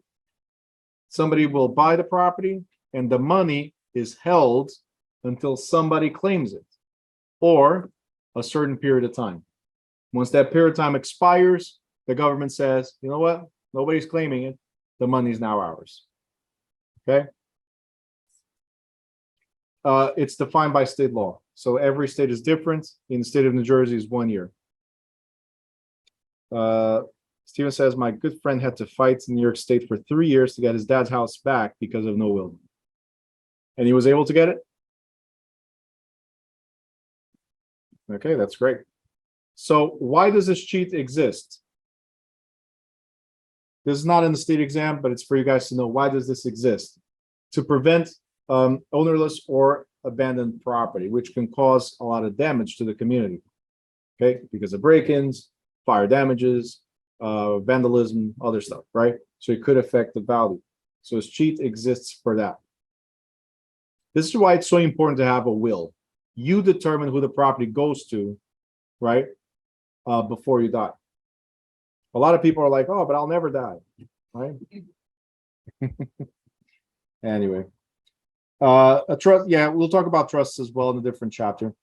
Somebody will buy the property and the money is held until somebody claims it or a certain period of time. Once that period of time expires, the government says, you know what? Nobody's claiming it. The money is now ours. Okay. It's defined by state law. So every state is different. In the state of New Jersey is 1 year. Steven says, my good friend had to fight in New York State for 3 years to get his dad's house back because of no will. And he was able to get it? Okay, that's great. So why does this cheat exist? This is not in the state exam, but it's for you guys to know, why does this exist? To prevent ownerless or abandoned property, which can cause a lot of damage to the community. Okay, because of break-ins, fire damages, vandalism, other stuff, right? So it could affect the value. So this cheat exists for that. This is why it's so important to have a will. You determine who the property goes to, right? Before you die. A lot of people are like, oh, but I'll never die, right? Anyway, a trust, yeah, we'll talk about trusts as well in a different chapter.